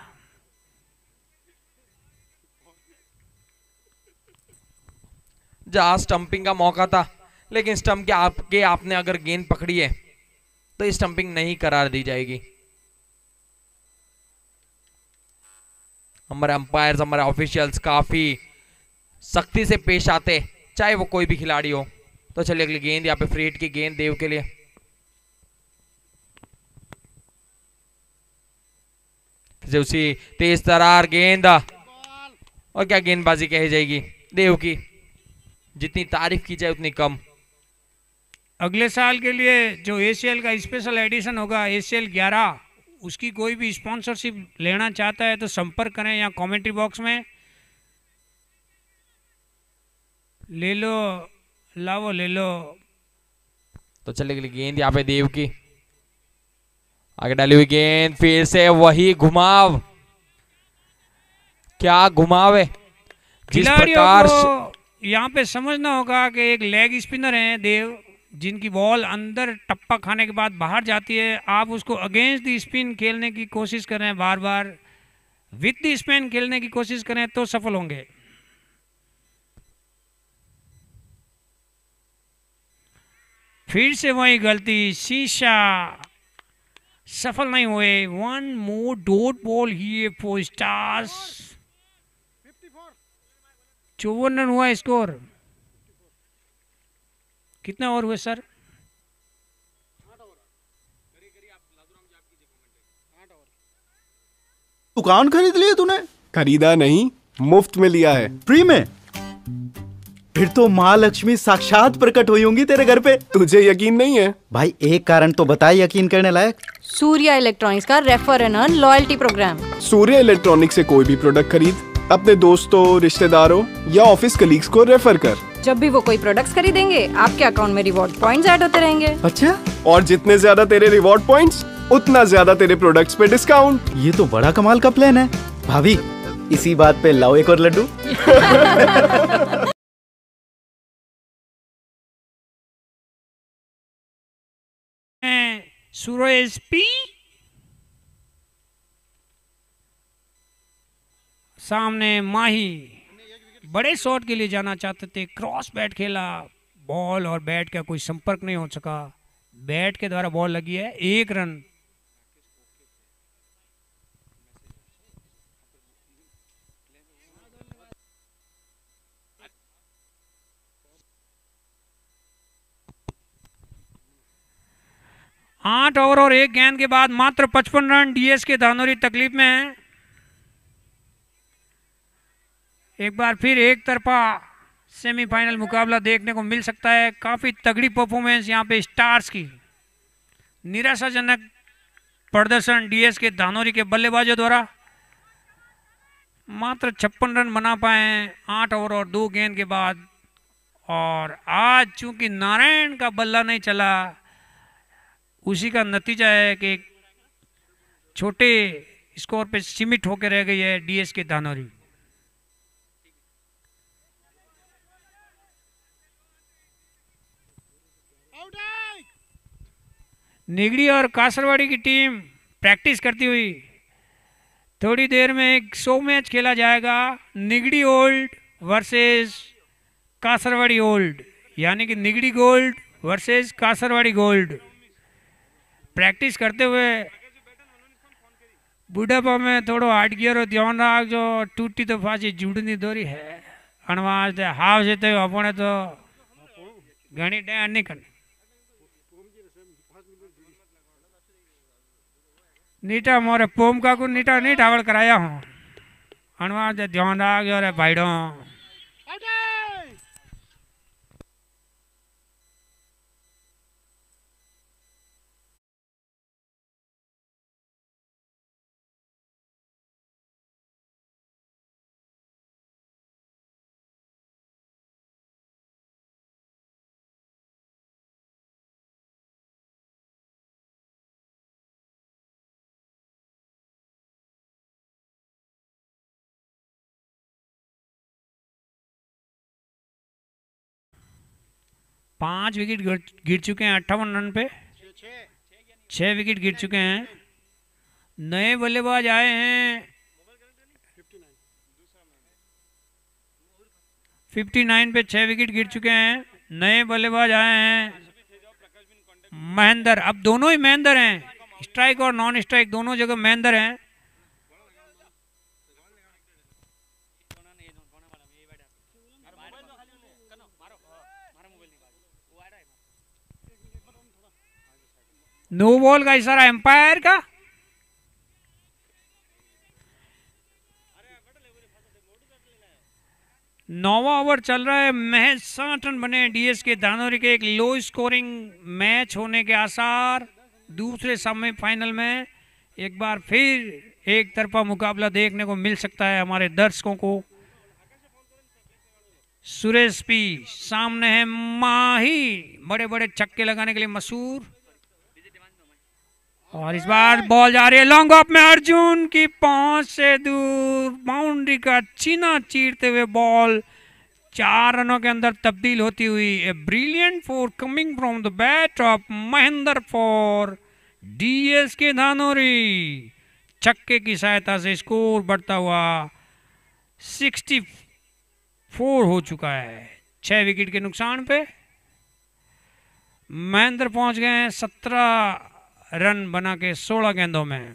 जहां स्टंपिंग का मौका था, लेकिन स्टंप के आपके आपने अगर गेंद पकड़ी है तो स्टंपिंग नहीं करार दी जाएगी। हमारे अंपायर्स हमारे ऑफिशियल्स काफी सख्ती से पेश आते, चाहे वो कोई भी खिलाड़ी हो। तो चलिए अगली गेंद यहाँ पे फ्री हिट की गेंद देव के लिए। फिर उसी तेज तरार गेंद, और क्या गेंदबाजी कही जाएगी देव की, जितनी तारीफ की जाए उतनी कम। अगले साल के लिए जो एसीएल का स्पेशल एडिशन होगा, एसीएल 11, उसकी कोई भी स्पॉन्सरशिप लेना चाहता है तो संपर्क करें या कमेंट्री बॉक्स में। ले लो, लाओ ले लो। तो चले अगली गेंद यहाँ पे देव की, आगे डाली हुई गेंद, फिर से वही घुमाव, क्या घुमाव है। जिस खिलाड़ियों प्रकार को यहाँ पे समझना होगा कि एक लेग स्पिनर है देव, जिनकी बॉल अंदर टप्पा खाने के बाद बाहर जाती है। आप उसको अगेंस्ट द स्पिन खेलने की कोशिश करें, बार बार विद द स्पिन खेलने की कोशिश करें तो सफल होंगे। फिर से वही गलती, शीशा सफल नहीं हुए। 1 more dot ball here Four Stars. 54 run हुआ स्कोर। कितना ओवर हुए सर? दुकान खरीद ली है तूने? खरीदा नहीं, मुफ्त में लिया है। फ्री में? फिर तो महालक्ष्मी साक्षात प्रकट हुई होंगी तेरे घर पे। तुझे यकीन नहीं है? भाई एक कारण तो बता यकीन करने लायक। सूर्या इलेक्ट्रॉनिक्स का refer and earn loyalty programme. Surya electronics से कोई भी प्रोडक्ट खरीद, अपने दोस्तों, रिश्तेदारों या ऑफिस कलीग्स को रेफर कर। जब भी वो कोई प्रोडक्ट्स खरीदेंगे, आपके अकाउंट में रिवॉर्ड पॉइंट्स ऐड होते रहेंगे। अच्छा, और जितने ज्यादा तेरे रिवॉर्ड पॉइंट्स, उतना ज्यादा तेरे प्रोडक्ट्स पे डिस्काउंट। ये तो बड़ा कमाल का प्लान है। भाभी, इसी बात पे लाओ एक और लड्डू। सूरज पी सामने माही बड़े शॉट के लिए जाना चाहते थे, क्रॉस बैट खेला, बॉल और बैट का कोई संपर्क नहीं हो सका। बैट के द्वारा बॉल लगी है, 1 रन। आठ ओवर और 1 गेंद के बाद मात्र 55 रन। डीएस के धानोरी तकलीफ में है। एक बार फिर एक तरफा सेमीफाइनल मुकाबला देखने को मिल सकता है। काफी तगड़ी परफॉर्मेंस यहाँ पे स्टार्स की। निराशाजनक प्रदर्शन डीएस के धानोरी के बल्लेबाजों द्वारा। मात्र 56 रन बना पाए 8 ओवर और 2 गेंद के बाद। और आज चूंकि नारायण का बल्ला नहीं चला, उसी का नतीजा है कि छोटे स्कोर पे सीमित होकर रह गई है डीएस के धानोरी। निगड़ी और कासरवाड़ी की टीम प्रैक्टिस करती हुई थोड़ी देर में एक 100 मैच खेला जाएगा। Nigdi old versus Kasarwadi old, यानी कि Nigdi gold versus Kasarwadi gold. Practice करते हुए बुढ़ापा में थोड़ो हार्ड गियर और ध्यान राख जो टूटी तो फांसी जुड़नी दोरी है। अणवाज हाव से तो अपने तो घनी डैन नहीं करनी। नीटा मोरे पोम का को नीटा नहीं ढावल कराया हूँ। अनवाज ध्यान आ गया रे भाईडों। पांच विकेट गिर चुके हैं 58 रन पे। 6 विकेट गिर चुके हैं। नए बल्लेबाज आए हैं 59 पे 6 विकेट गिर चुके हैं। नए बल्लेबाज आए हैं महेंद्र। अब दोनों ही महेंद्र हैं, स्ट्राइक और नॉन स्ट्राइक दोनों जगह महेंद्र हैं। नो बॉल का इशारा एम्पायर का। नौवां ओवर चल रहा है, महज 60 रन बने डीएस के धानोरी के। एक लो स्कोरिंग मैच होने के आसार दूसरे सेमीफाइनल में। एक बार फिर एक तरफा मुकाबला देखने को मिल सकता है हमारे दर्शकों को। सुरेश पी सामने है माही, बड़े बड़े छक्के लगाने के लिए मशहूर। और इस बार बॉल जा रही है लॉन्ग ऑफ में, अर्जुन की पहुंच से दूर, बाउंड्री का छीना चीरते हुए बॉल 4 रनों के अंदर तब्दील होती हुई। A brilliant four coming from the bat of Mahendra for DS के धानोरी। छक्के की सहायता से स्कोर बढ़ता हुआ 64 हो चुका है। 6 विकेट के नुकसान पे महेंद्र पहुंच गए हैं 17 रन बना के 16 गेंदों में।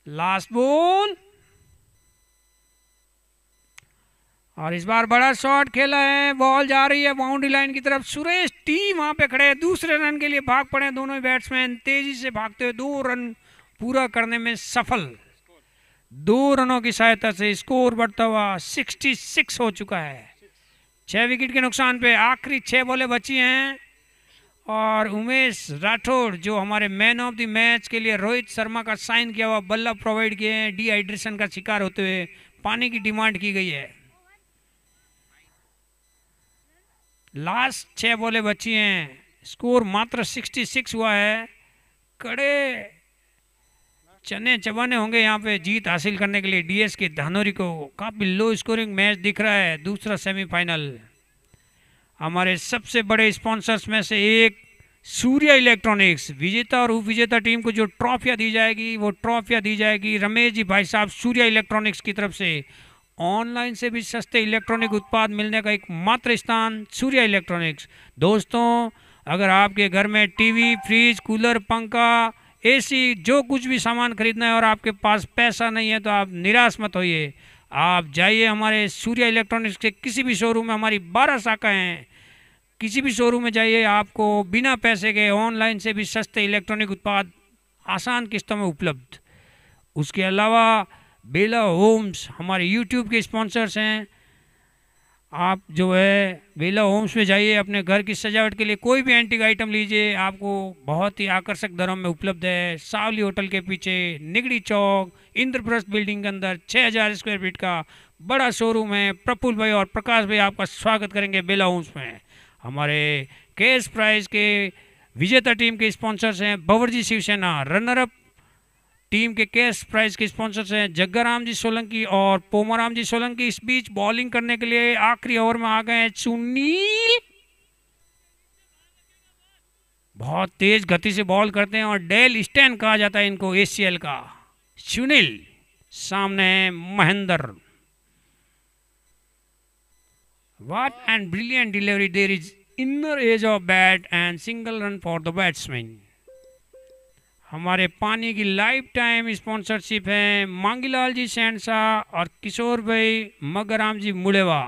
लास्ट बॉल और इस बार बड़ा शॉट खेला है, बॉल जा रही है बाउंड्री लाइन की तरफ। सुरेश टी वहां पे खड़े हैं, दूसरे रन के लिए भाग पड़े दोनों ही बैट्समैन, तेजी से भागते हुए 2 रन पूरा करने में सफल। 2 रनों की सहायता से स्कोर बढ़ता हुआ 66 हो चुका है। 6 विकेट के नुकसान पे आखिरी 6 बॉलें बची हैं और उमेश राठौड़ जो हमारे मैन ऑफ द मैच के लिए रोहित शर्मा का साइन किया हुआ बल्ला प्रोवाइड किए हैं। डिहाइड्रेशन का शिकार होते हुए पानी की डिमांड की गई है। लास्ट 6 बॉलें बची हैं, स्कोर मात्र 66 हुआ है। कड़े चने चबाने होंगे यहाँ पे जीत हासिल करने के लिए डीएस के धानोरी को। काफी लो स्कोरिंग मैच दिख रहा है दूसरा सेमीफाइनल। हमारे सबसे बड़े स्पॉन्सर्स में से एक सूर्या इलेक्ट्रॉनिक्स, विजेता और उप विजेता टीम को जो ट्रॉफियाँ दी जाएगी वो ट्रॉफियाँ दी जाएगी रमेश जी भाई साहब सूर्या इलेक्ट्रॉनिक्स की तरफ से। ऑनलाइन से भी सस्ते इलेक्ट्रॉनिक उत्पाद मिलने का एक मात्र स्थान सूर्या इलेक्ट्रॉनिक्स। दोस्तों, अगर आपके घर में टीवी, फ्रिज, कूलर, पंखा, एसी जो कुछ भी सामान खरीदना है और आपके पास पैसा नहीं है तो आप निराश मत होइए। आप जाइए हमारे सूर्या इलेक्ट्रॉनिक्स के किसी भी शोरूम में, हमारी 12 शाखाएं हैं, किसी भी शोरूम में जाइए, आपको बिना पैसे के ऑनलाइन से भी सस्ते इलेक्ट्रॉनिक उत्पाद आसान किस्तों में उपलब्ध। उसके अलावा बेला होम्स हमारे यूट्यूब के स्पॉन्सर्स हैं। आप जो है बेला होम्स में जाइए, अपने घर की सजावट के लिए कोई भी एंटीक आइटम लीजिए, आपको बहुत ही आकर्षक दरों में उपलब्ध है। सावली होटल के पीछे निगड़ी चौक इंद्रप्रस्थ बिल्डिंग के अंदर 6000 स्क्वायर फीट का बड़ा शोरूम है। प्रफुल्ल भाई और प्रकाश भाई आपका स्वागत करेंगे बेला होम्स में। हमारे कैश प्राइज के विजेता टीम के स्पॉन्सर्स हैं बवरजी शिवसेना, रनर अप टीम के कैश प्राइज के स्पॉन्सर्स हैं जग्गाराम जी सोलंकी और पोमाराम जी सोलंकी। इस बीच बॉलिंग करने के लिए आखिरी ओवर में आ गए हैं सुनील, बहुत तेज गति से बॉल करते हैं और डेल स्टैन कहा जाता है इनको एसीएल का। सुनील सामने है Mahendra. What and brilliant delivery! There is inner edge of bat and single run for the batsman. हमारे पानी की लाइफ टाइम स्पॉन्सरशिप है मांगीलाल जी सैंडसा और किशोर भाई मगराम जी मुलेवा।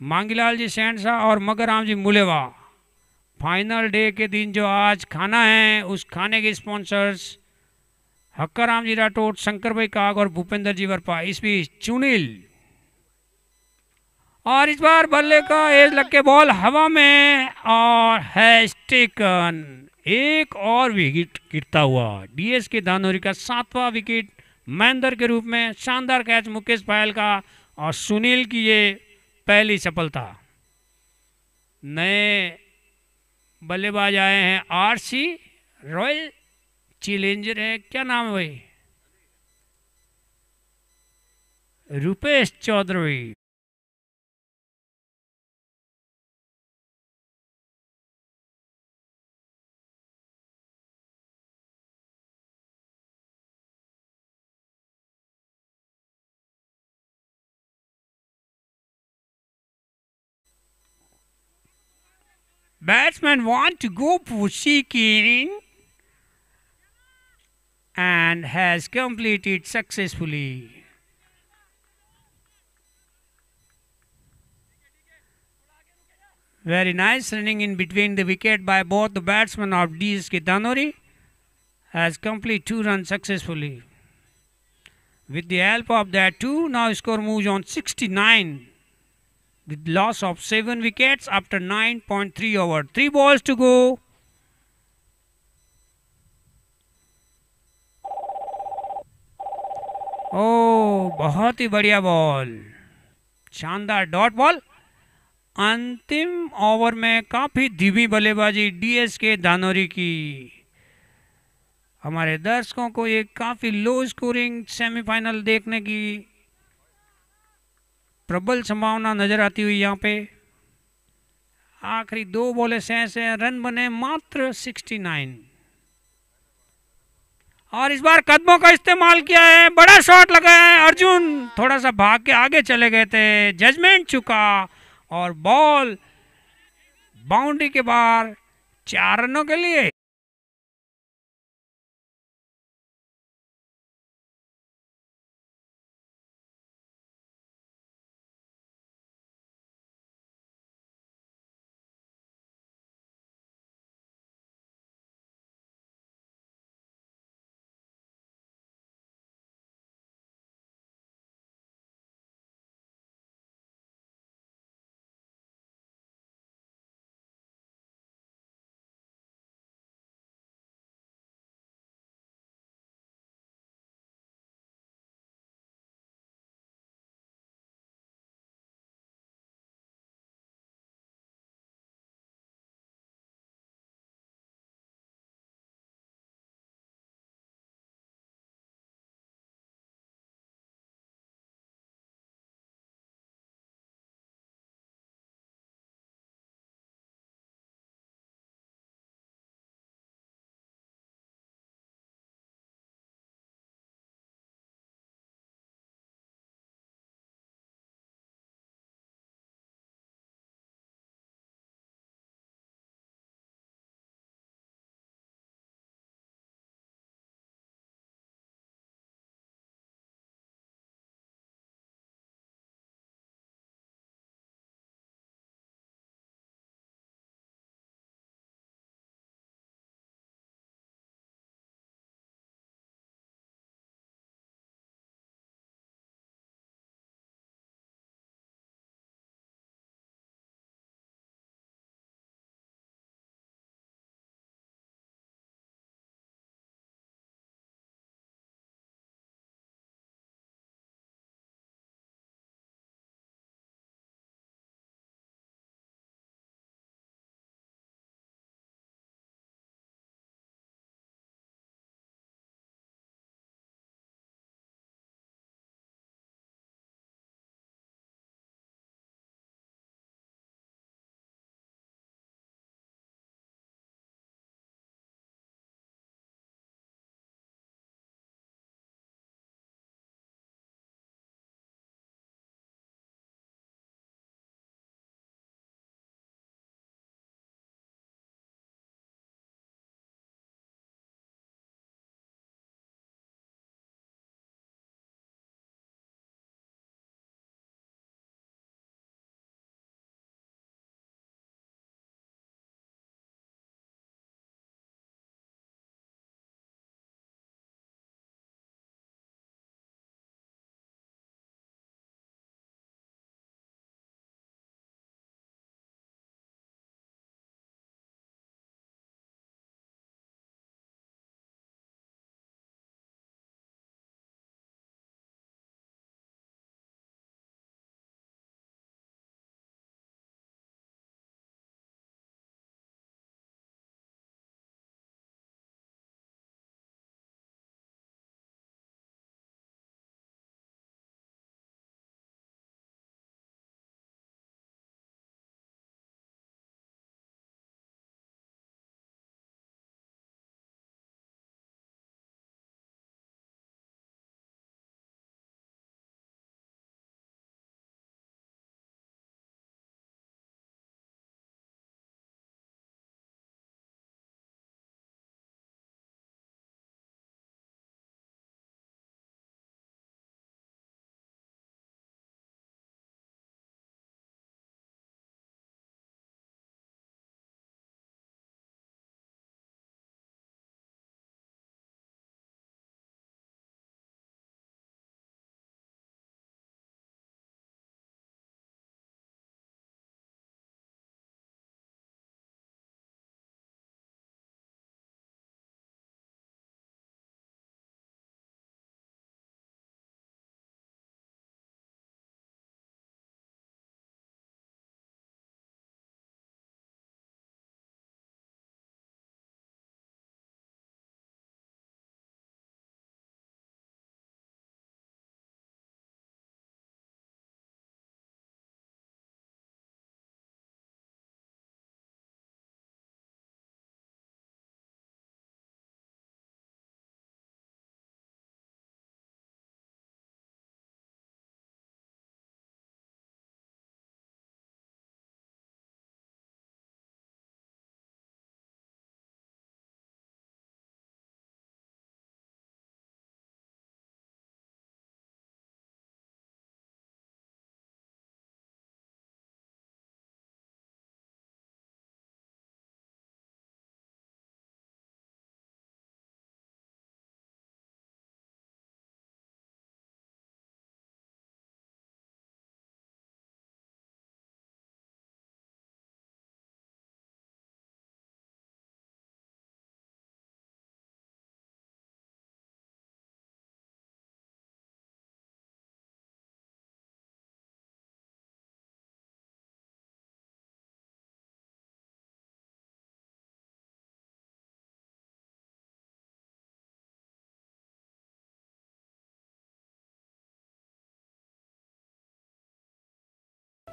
मांगीलाल जी सैंडसा और मगराम जी मुलेवा। फाइनल डे के दिन जो आज खाना है उस खाने के स्पॉन्सर्स हक्काराम जी राठौड़, शंकर भाई काग और भूपेंद्र जी वर्पा। इस बीच चुनिल, और इस बार बल्ले का एज लग के बॉल हवा में और हैज टेकन। एक और विकेट गिरता हुआ डीएस के दानोरी का 7वां विकेट महेंद्र के रूप में। शानदार कैच मुकेश पायल का और सुनील की ये पहली सफलता। नए बल्लेबाज आए हैं आरसी रॉयल चैलेंजर है, क्या नाम है भाई? Rupesh Chaudhary. Batsman want to go for seeking and has completed successfully. Very nice running in between the wicket by both the batsmen of DSK Danori. Has completed 2 runs successfully. With the help of that 2, now score moves on 69. With loss of 7 wickets after 9.3 over. 3 balls to go. ओ बहुत ही बढ़िया ball, शानदार dot ball. अंतिम over में काफी धीमी बल्लेबाजी DS के दानोरी की। हमारे दर्शकों को ये काफी लो स्कोरिंग सेमीफाइनल देखने की प्रबल संभावना नजर आती हुई यहाँ पे। आखिरी 2 बॉलें से रन बने मात्र 69। और इस बार कदमों का इस्तेमाल किया है, बड़ा शॉट लगा है। अर्जुन थोड़ा सा भाग के आगे चले गए थे, जजमेंट चुका और बॉल बाउंड्री के बाहर 4 रनों के लिए।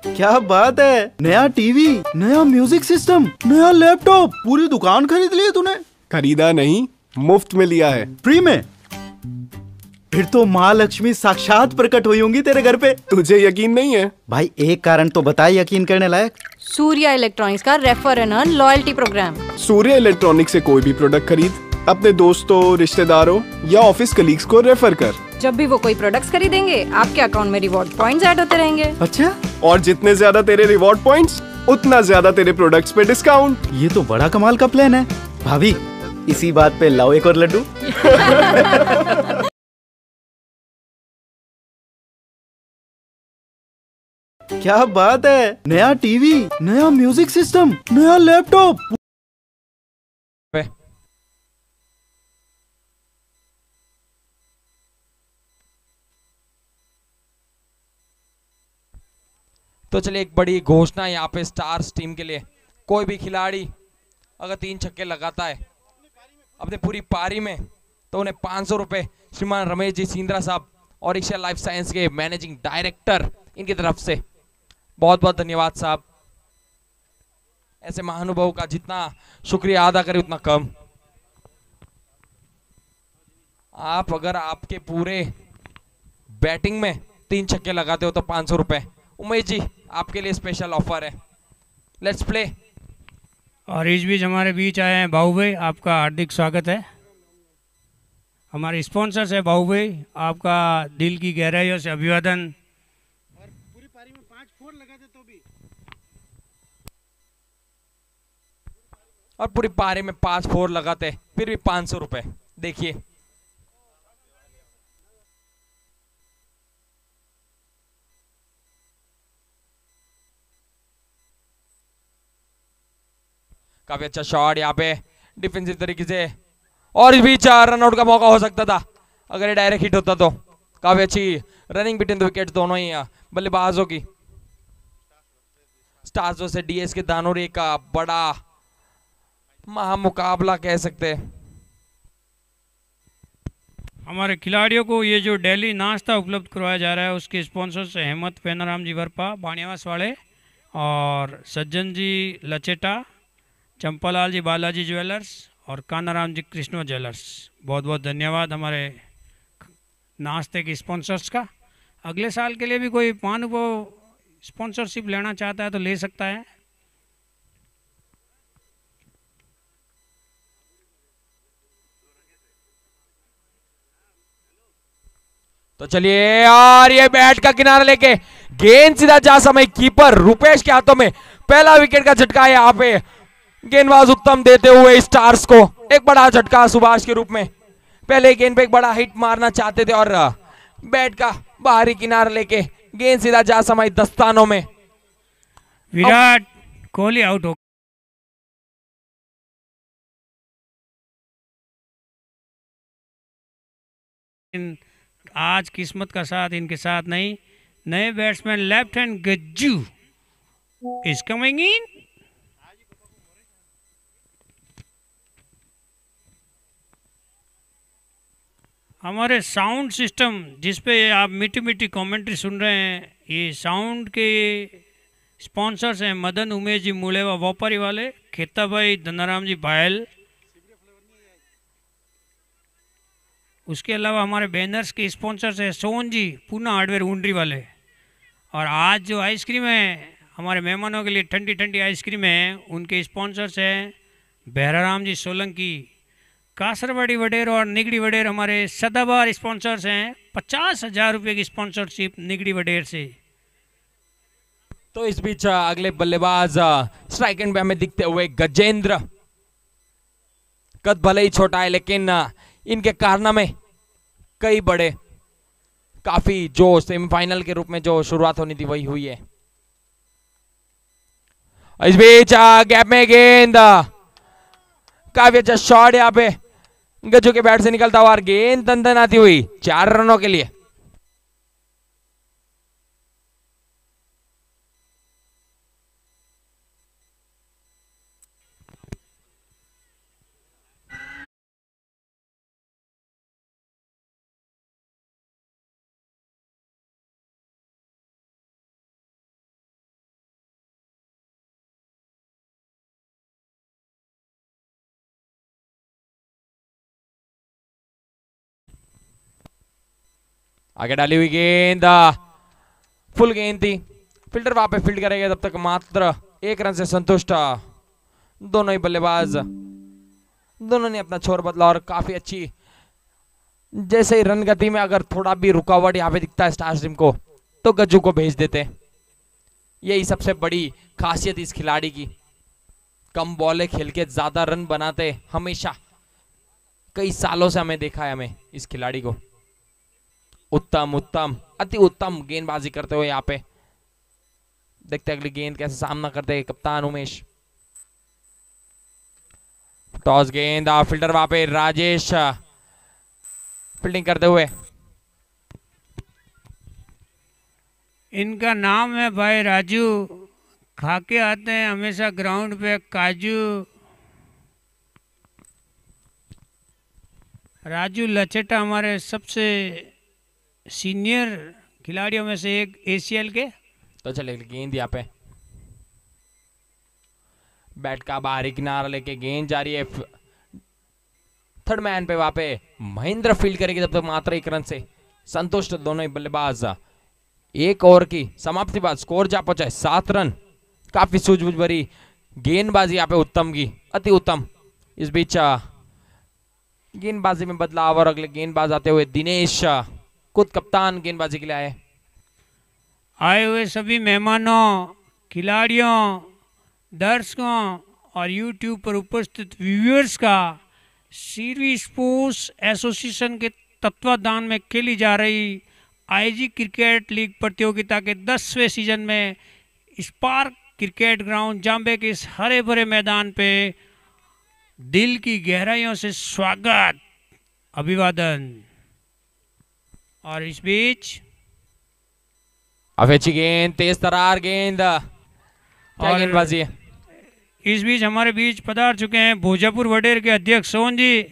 क्या बात है, नया टीवी, नया म्यूजिक सिस्टम, नया लैपटॉप, पूरी दुकान खरीद ली तूने। खरीदा नहीं, मुफ्त में लिया है। फ्री में? फिर तो माँ लक्ष्मी साक्षात प्रकट हुई होंगी तेरे घर पे। तुझे यकीन नहीं है? भाई एक कारण तो बता यकीन करने लायक। सूर्या इलेक्ट्रॉनिक्स का refer and earn loyalty programme. Surya electronic से कोई भी प्रोडक्ट खरीद, अपने दोस्तों, रिश्तेदारों या ऑफिस कलीग्स को रेफर कर। जब भी वो कोई प्रोडक्ट्स खरीदेंगे आपके अकाउंट में रिवॉर्ड पॉइंट्स ऐड होते रहेंगे। अच्छा, और जितने ज्यादा तेरे रिवॉर्ड पॉइंट्स, उतना ज्यादा तेरे प्रोडक्ट्स पे डिस्काउंट। ये तो बड़ा कमाल का प्लान है। भाभी, इसी बात पे लाओ एक और लड्डू। क्या बात है, नया टीवी, नया म्यूजिक सिस्टम, नया लैपटॉप। तो चलिए एक बड़ी घोषणा यहाँ पे स्टार्स टीम के लिए। कोई भी खिलाड़ी अगर 3 छक्के लगाता है अपने पूरी पारी में तो उन्हें 500 रुपए श्रीमान रमेश जी सिंद्रा साहब और ईशा लाइफ साइंस के मैनेजिंग डायरेक्टर इनकी तरफ से बहुत बहुत धन्यवाद साहब। ऐसे महानुभाव का जितना शुक्रिया अदा करें उतना कम। आप अगर आपके पूरे बैटिंग में 3 छक्के लगाते हो तो 500 रुपए। उमेश जी आपके लिए स्पेशल ऑफर है, लेट्स प्ले। और इस बीच हमारे बीच आए हैं बाबू भाई, आपका हार्दिक स्वागत है। हमारे स्पॉन्सर्स है बाबू भाई, आपका दिल की गहराइयों से अभिवादन। और पूरी पारी में 5 फोर लगाते फिर भी 500 रुपए। देखिए काफी अच्छा शॉट यहाँ पे डिफेंसिव तरीके से, और इस बीच रन आउट का मौका हो सकता था अगर ये डायरेक्ट हिट होता तो। काफी अच्छी रनिंग बिटवीन द विकेट दोनों ही बल्लेबाजों की। स्टार्स से डीएस के दानोरी का बड़ा महामुकाबला कह सकते हैं। हमारे खिलाड़ियों को ये जो डेली नाश्ता उपलब्ध करवाया जा रहा है उसके स्पॉन्सर्स है हेमंत पेनाराम जी वर्पा बाणियावास वाले, और सज्जन जी लचेटा, चंपालाल जी बालाजी ज्वेलर्स और कानाराम जी कृष्णो ज्वेलर्स। बहुत बहुत धन्यवाद हमारे नाश्ते के स्पॉन्सर्स का। अगले साल के लिए भी कोई महानुभाव स्पॉन्सरशिप लेना चाहता है तो ले सकता है। तो चलिए यार ये बैट का किनारा लेके गेंद सीधा जा समय कीपर रुपेश के हाथों में। पहला विकेट का झटका है यहाँ पे गेंदबाज उत्तम देते हुए स्टार्स को एक बड़ा झटका सुभाष के रूप में। पहले गेंद पे एक बड़ा हिट मारना चाहते थे और बैट का बाहरी किनारा लेके गेंद सीधा जा समय दस्तानों में। विराट कोहली आउट हो। आज किस्मत का साथ इनके साथ नहीं। नए batsman left hand Gajju is coming in. हमारे साउंड सिस्टम जिसपे आप मीठी मीठी कमेंट्री सुन रहे हैं, ये साउंड के स्पॉन्सर्स हैं मदन उमेश जी मुड़ेवा व्यापारी वाले, खेता भाई धनाराम जी भायल। उसके अलावा हमारे बैनर्स के स्पॉन्सर्स हैं सोन जी पूना हार्डवेयर उंडरी वाले। और आज जो आइसक्रीम है हमारे मेहमानों के लिए ठंडी ठंडी आइसक्रीम है, उनके स्पॉन्सर्स हैं बहराराम जी सोलंकी, कासरवाड़ी वडेर और निगड़ी वडेर हमारे सदाबहार स्पॉन्सर्स हैं। 50,000 रुपये की स्पॉन्सरशिप निगड़ी वडेर से। तो इस बीच अगले बल्लेबाज स्ट्राइक एंड पे हमें दिखते हुए गजेंद्र। कद भले ही छोटा है लेकिन इनके कारनामे कई बड़े। काफी जो सेमीफाइनल के रूप में जो शुरुआत होनी थी वही हुई है। इस बीच गैप में गेंद, काफी अच्छा शॉट यहाँ पे गज्जू के बैट से निकलता हुआ और गेंद दंदन आती हुई 4 रनों के लिए। आगे डाली हुई गेंद, फुल गेंद थी, फील्डर वहां पे फील्ड करेगा तब तक मात्र 1 रन से संतुष्ट दोनों ही बल्लेबाज। दोनों ने अपना छोर बदला और काफी अच्छी, जैसे ही रन गति में अगर थोड़ा भी रुकावट यहाँ पे दिखता है स्टार्स टीम को तो गज्जू को भेज देते। यही सबसे बड़ी खासियत इस खिलाड़ी की, कम बॉलें खेल के ज्यादा रन बनाते हमेशा, कई सालों से हमें देखा है हमें इस खिलाड़ी को। उत्तम उत्तम अति उत्तम गेंदबाजी करते हुए यहाँ पे। देखते अगली गेंद कैसे सामना करते हैं कप्तान उमेश। टॉस गेंद, फील्डर वहां पे राजेश फील्डिंग करते हुए। इनका नाम है भाई राजू, खा के आते हैं हमेशा ग्राउंड पे काजू। राजू लचेटा हमारे सबसे सीनियर खिलाड़ियों में से एक एसीएल के। तो चले गेंद यहाँ पे, बैट का बाहरी किनारा लेके गेंद जा रही है। थर्ड मैन पे वहां पे महेंद्र फील्ड करेगी तब तक मात्र 1 रन से संतुष्ट दोनों ही बल्लेबाज। 1 ओवर की समाप्ति बाद स्कोर जा पहुंचा है 7 रन। काफी सूझबूझ भरी गेंदबाजी यहाँ पे उत्तम की, अति उत्तम। इस बीच गेंदबाजी में बदलाव और अगले गेंदबाज आते हुए दिनेश, खुद कप्तान गेंदबाजी के लिए आए हुए सभी मेहमानों, खिलाड़ियों, दर्शकों और YouTube पर उपस्थित व्यूअर्स का सीरी स्पोर्ट्स एसोसिएशन के तत्वाधान में खेली जा रही आईजी क्रिकेट लीग प्रतियोगिता के 10वें सीजन में स्पार्क क्रिकेट ग्राउंड जाम्बे के इस हरे भरे मैदान पे दिल की गहराइयों से स्वागत, अभिवादन। और इस बीच अच्छी गेंद, तेज तरार गेंद, क्या गेंदबाजी है। इस बीच हमारे बीच पधार चुके हैं भोजापुर वडेर के अध्यक्ष सोहन जी,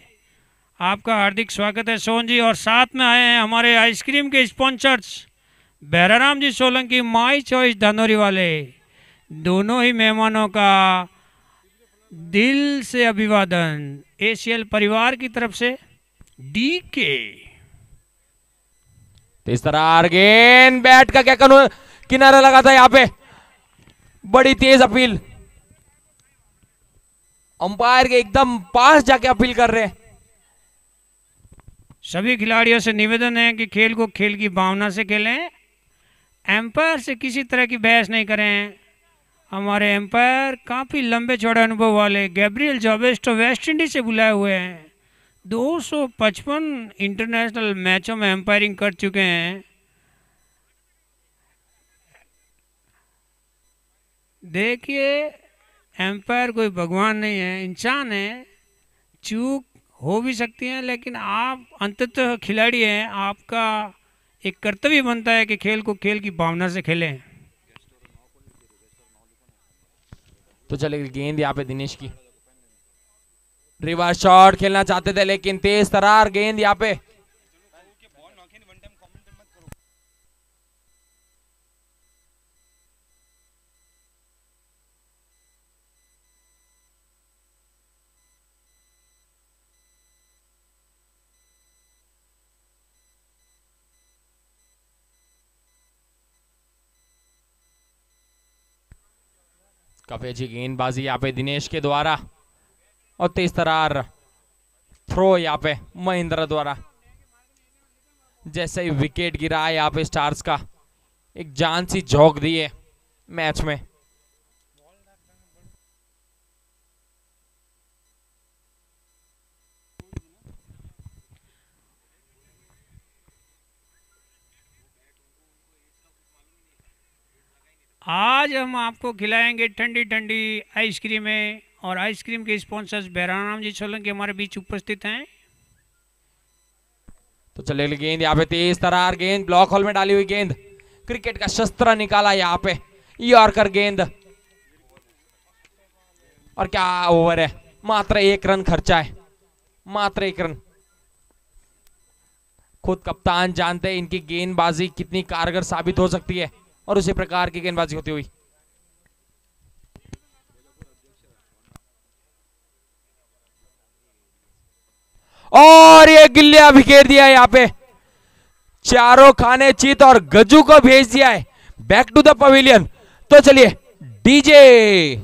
आपका हार्दिक स्वागत है सोहन जी। और साथ में आए हैं हमारे आइसक्रीम के sponsors Bahraram ji Solanki, My Choice Dhanori वाले। दोनों ही मेहमानों का दिल से अभिवादन एसीएल परिवार की तरफ से। डीके तेज तरार गेंद, बैट का क्या किनारा लगा था यहाँ पे, बड़ी तेज अपील, अंपायर के एकदम पास जाके अपील कर रहे हैं। सभी खिलाड़ियों से निवेदन है कि खेल को खेल की भावना से खेलें, एम्पायर से किसी तरह की बहस नहीं करें। हमारे एम्पायर काफ़ी लंबे चौड़े अनुभव वाले गैब्रियल जॉबेस्टो वेस्ट इंडीज से बुलाए हुए हैं। 255 इंटरनेशनल मैचों में एम्पायरिंग कर चुके हैं। देखिए, एम्पायर कोई भगवान नहीं है, इंसान है, चूक हो भी सकती है, लेकिन आप अंततः खिलाड़ी हैं, आपका एक कर्तव्य बनता है कि खेल को खेल की भावना से खेलें। तो चलेगी गेंद यहाँ पे दिनेश की, रिवर्स शॉट खेलना चाहते थे लेकिन तेज तरार गेंद यहाँ पे। काफी अच्छी गेंदबाजी यहाँ पे दिनेश के द्वारा और तेज तरार थ्रो यहाँ पे महेंद्र द्वारा। जैसे ही विकेट गिरा यहाँ पे स्टार्स का एक जान सी झोंक दी है मैच में। आज हम आपको खिलाएंगे ठंडी ठंडी आइसक्रीमें, और आइसक्रीम के स्पॉन्सर्स बहराराम जी सोलंकी हमारे बीच उपस्थित हैं। तो चलेगी गेंद यहाँ पे, तेज तरार गेंद, ब्लॉक होल में डाली हुई गेंद, क्रिकेट का शस्त्र निकाला यहाँ पे, यॉर्कर गेंद। और क्या ओवर है, मात्र 1 रन खर्चा है, मात्र 1 रन। खुद कप्तान जानते हैं इनकी गेंदबाजी कितनी कारगर साबित हो सकती है, और उसी प्रकार की गेंदबाजी होती हुई। और ये गिल्लिया बिखेर दिया यहाँ पे, चारों खाने चित और गज्जू को भेज दिया है बैक टू द पवेलियन। तो चलिए डीजे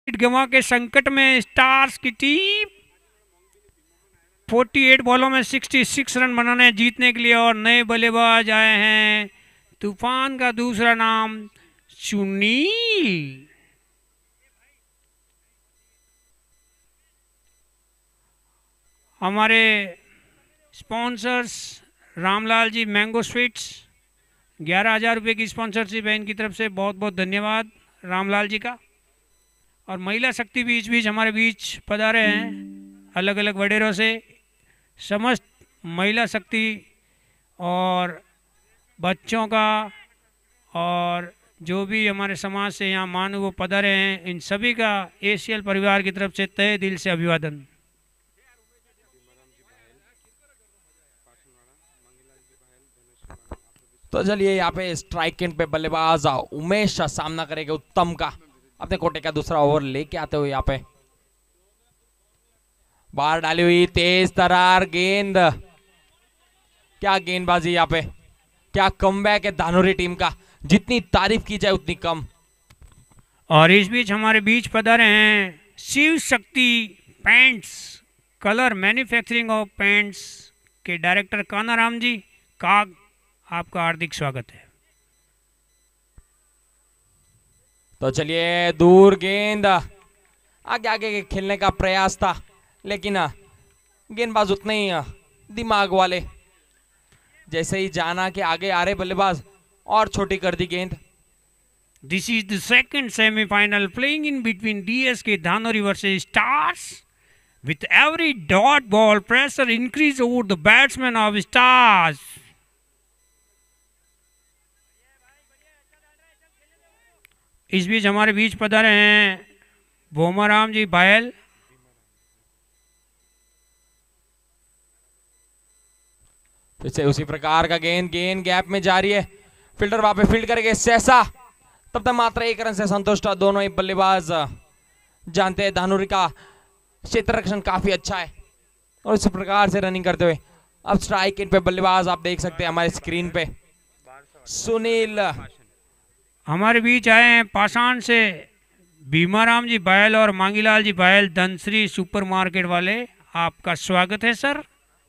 गवा के संकट में स्टार्स की टीम 48 बॉलों में 66 रन बनाने जीतने के लिए और नए बल्लेबाज आए हैं। तूफान का दूसरा नाम सुनील। हमारे sponsors Ramlal G mango sweets 11,000 रुपये की स्पॉन्सरशिप है इनकी तरफ से, बहुत बहुत धन्यवाद रामलाल जी का। और महिला शक्ति बीच बीच हमारे बीच पधारे हैं अलग अलग वडेरों से। समस्त महिला शक्ति और बच्चों का और जो भी हमारे समाज से यहाँ मानव पधारे हैं इन सभी का एसीएल परिवार की तरफ से तहे दिल से अभिवादन। तो चलिए यहाँ पे स्ट्राइक एंड पे बल्लेबाज उमेश सामना करेगा उत्तम का, अपने कोटे का दूसरा ओवर लेके आते हुए यहाँ पे बाहर डाली हुई तेज तरार गेंद। क्या गेंदबाजी यहाँ पे, क्या कमबैक है धानोरी टीम का, जितनी तारीफ की जाए उतनी कम। और इस बीच हमारे बीच पधारे हैं Shiv Shakti paints colour manufacturing of paints के डायरेक्टर कानाराम जी काग, आपका हार्दिक स्वागत है। तो चलिए दूर गेंद, आगे आगे के खेलने का प्रयास था लेकिन गेंदबाज उतने ही दिमाग वाले, जैसे ही जाना के आगे आ रहे बल्लेबाज और छोटी कर दी गेंद। This is the second semi-final playing in between DSK Dhanori versus Stars. With every dot ball, pressure increase over the batsman of Stars. इस बीच हमारे बीच पधारे हैं भोमाराम जी बायल। फिर से उसी प्रकार का गेंद गैप में जा रही है, फील्डर वहां पे फील्ड करेंगे सहसा, तब तक मात्र 1 रन से संतुष्ट दोनों ही बल्लेबाज। जानते हैं धानुरी का क्षेत्र रक्षण काफी अच्छा है और इस प्रकार से रनिंग करते हुए अब स्ट्राइक इन पे बल्लेबाज आप देख सकते हैं हमारे स्क्रीन पे सुनील। हमारे बीच आए हैं पाषाण से भीमाराम जी बायल और मांगीलाल जी बायल धनश्री सुपरमार्केट वाले। आपका स्वागत है सर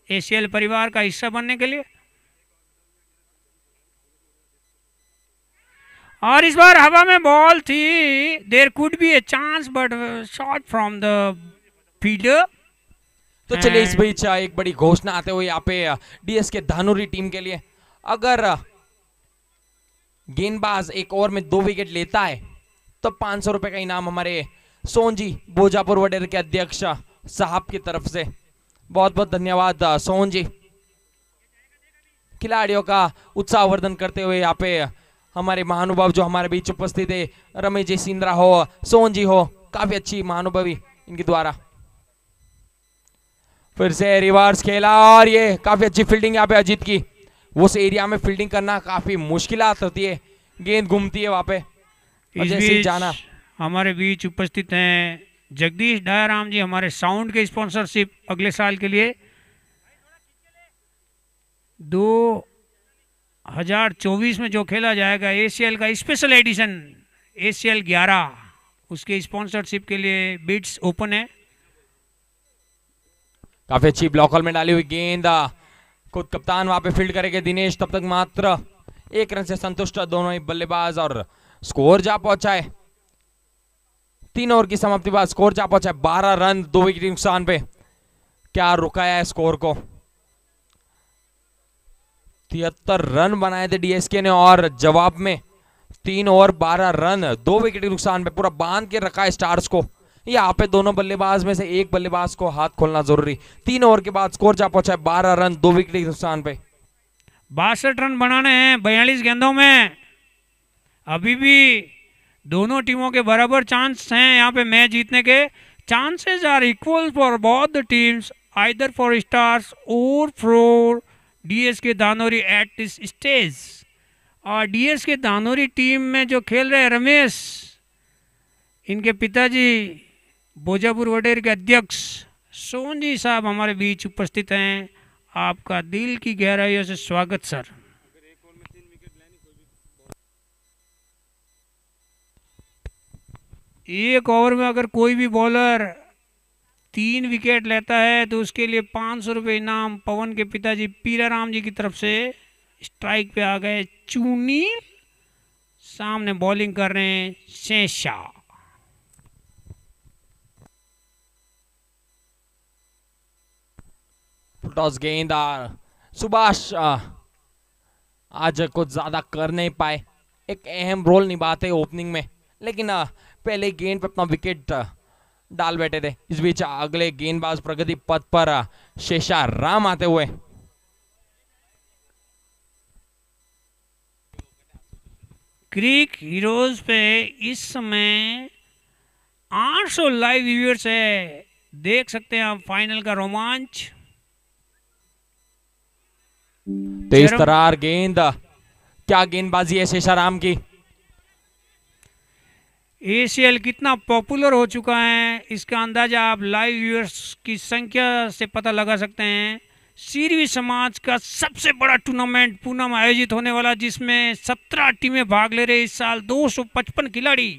एसीएल परिवार का हिस्सा बनने के लिए। और इस बार हवा में बॉल थी, there could be a chance but shot from the fielder. तो चलिए इस बीच एक बड़ी घोषणा आते हुए यहाँ पे डीएस के धानुरी टीम के लिए, अगर गेंदबाज एक ओवर में 2 विकेट लेता है तो 500 रुपए का इनाम हमारे सोन जी भोजापुर वडेर के अध्यक्ष साहब की तरफ से। बहुत बहुत धन्यवाद सोन जी। खिलाड़ियों का उत्साहवर्धन करते हुए यहाँ पे हमारे महानुभाव जो हमारे बीच उपस्थित है, रमेश जी सिंद्रा हो, सोन जी हो, काफी अच्छी महानुभवी इनके द्वारा। फिर से रिवर्स खेला और ये काफी अच्छी फील्डिंग यहाँ पे अजीत की। उस एरिया में फील्डिंग करना काफी मुश्किलात होती है, गेंद घूमती है वहां पे। इस बीच जाना हमारे बीच उपस्थित हैं जगदीश दयाराम जी, हमारे साउंड के स्पॉन्सरशिप अगले साल के लिए 2024 में जो खेला जाएगा एसीएल का स्पेशल एडिशन एसीएल 11, उसके स्पॉन्सरशिप के लिए बिड्स ओपन है। काफी अच्छी ब्लॉक हॉल में डाली हुई गेंद, खुद कप्तान वहां पे फील्ड करेंगे दिनेश, तब तक मात्र एक रन से संतुष्ट दोनों ही बल्लेबाज और स्कोर जा पहुंचा है 3 ओवर की समाप्ति बाद स्कोर जा पहुंचा है 12 रन 2 विकेट के नुकसान पे। क्या रुकाया है स्कोर को? 73 रन बनाए थे डीएसके ने और जवाब में 3 ओवर 12 रन 2 विकेट के नुकसान पे पूरा बांध के रखा है स्टार्स को। यहाँ पे दोनों बल्लेबाज में से एक बल्लेबाज को हाथ खोलना जरूरी। 3 ओवर के बाद स्कोर जा पहुंचा है 12 रन 2 विकेट के नुकसान पे। 62 रन बनाने हैं 42 गेंदों में। अभी भी दोनों टीमों के बराबर चांस हैं यहाँ पे मैच जीतने के। Chances are equal for both the teams either Four Stars और for DSK Dhanori at this stage. और डीएसके धानोरी टीम में जो खेल रहे हैं रमेश, इनके पिताजी बोजापुर वडेर के अध्यक्ष सोनजी साहब हमारे बीच उपस्थित हैं। आपका दिल की गहराइयों से स्वागत सर। एक ओवर में अगर कोई भी बॉलर 3 विकेट लेता है तो उसके लिए 500 रुपये इनाम पवन के पिताजी पीराराम जी की तरफ से। स्ट्राइक पे आ गए चूनी, सामने बॉलिंग कर रहे हैं शेषा। टॉस गेंददार सुभाष आज कुछ ज्यादा कर नहीं पाए। एक अहम रोल निभाते ओपनिंग में, लेकिन पहले गेंद पे अपना विकेट डाल बैठे थे। इस बीच अगले गेंदबाज प्रगति पथ पर शेषा राम आते हुए। क्रिक हीरोज पे इस समय 800 लाइव व्यूअर्स है। देख सकते हैं आप फाइनल का रोमांच। तेज तरार गेंद, क्या गेंदबाजी है शेषाराम की। एसीएल कितना पॉपुलर हो चुका है इसका अंदाजा आप लाइव व्यूअर्स की संख्या से पता लगा सकते हैं। सीरवी समाज का सबसे बड़ा टूर्नामेंट पूना में आयोजित होने वाला, जिसमें 17 टीमें भाग ले रही इस साल 255 खिलाड़ी।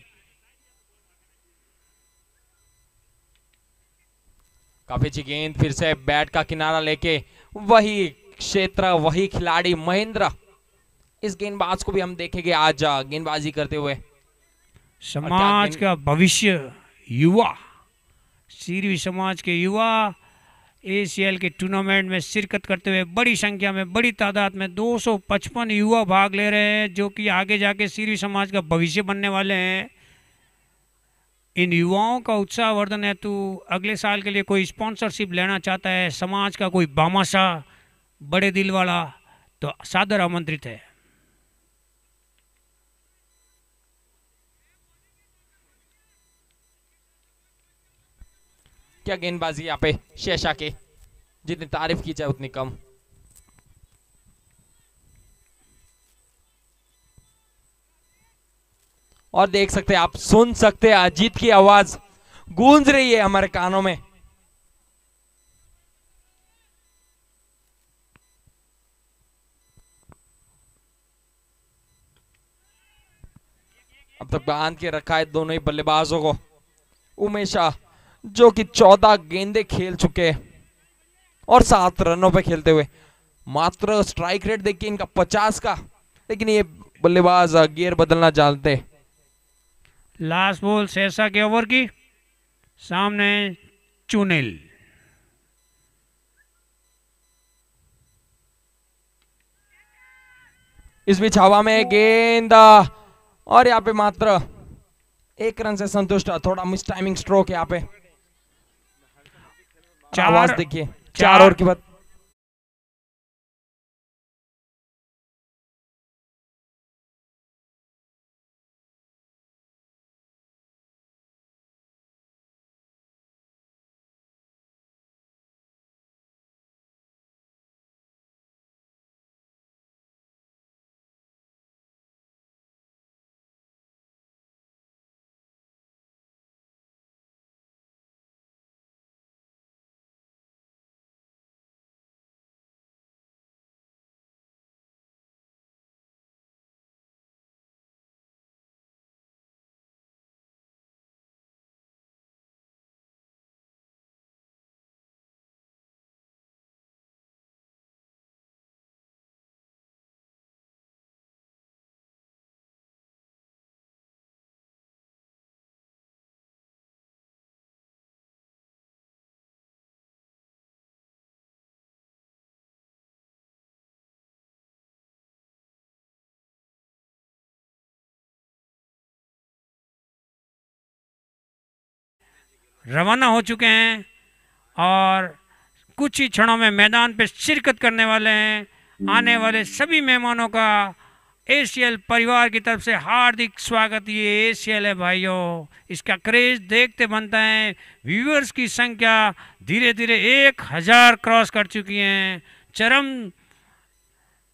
काफी अच्छी गेंद, फिर से बैट का किनारा लेके वही क्षेत्र वही खिलाड़ी महेंद्र। इस गेंदबाज को भी हम देखेंगे आज गेंदबाजी करते हुए। समाज का भविष्य युवा, सीरवी समाज के युवा एसीएल के टूर्नामेंट में शिरकत करते हुए बड़ी संख्या में, बड़ी तादाद में 255 युवा भाग ले रहे हैं, जो कि आगे जाके सीरवी समाज का भविष्य बनने वाले हैं। इन युवाओं का उत्साहवर्धन हेतु अगले साल के लिए कोई स्पॉन्सरशिप लेना चाहता है समाज का कोई भामाशाह बड़े दिल वाला, तो सादर आमंत्रित है। क्या गेंदबाजी यहाँ पे शेषा के, जितनी तारीफ की जाए उतनी कम। और देख सकते हैं आप, सुन सकते हैं अजीत की आवाज गूंज रही है हमारे कानों में। अब तक बांध के रखा है दोनों ही बल्लेबाजों को। उमेशा जो कि 14 गेंदे खेल चुके हैं और 7 रनों पे खेलते हुए, मात्र स्ट्राइक रेट देखिए इनका 50 का, लेकिन ये बल्लेबाज गियर बदलना जानते। लास्ट बॉल शेषा के ओवर की, सामने चुनिल। इस बीच हवा में गेंद और यहाँ पे मात्र 1 रन से संतुष्ट। थोड़ा मिस टाइमिंग स्ट्रोक यहाँ पे। आवाज देखिए 4 ओवर के बाद। रवाना हो चुके हैं और कुछ ही क्षणों में मैदान पर शिरकत करने वाले हैं। आने वाले सभी मेहमानों का एसीएल परिवार की तरफ से हार्दिक स्वागत। ये एसीएल है भाइयों, इसका क्रेज देखते बनता है। व्यूअर्स की संख्या धीरे धीरे 1000 क्रॉस कर चुकी हैं, चरम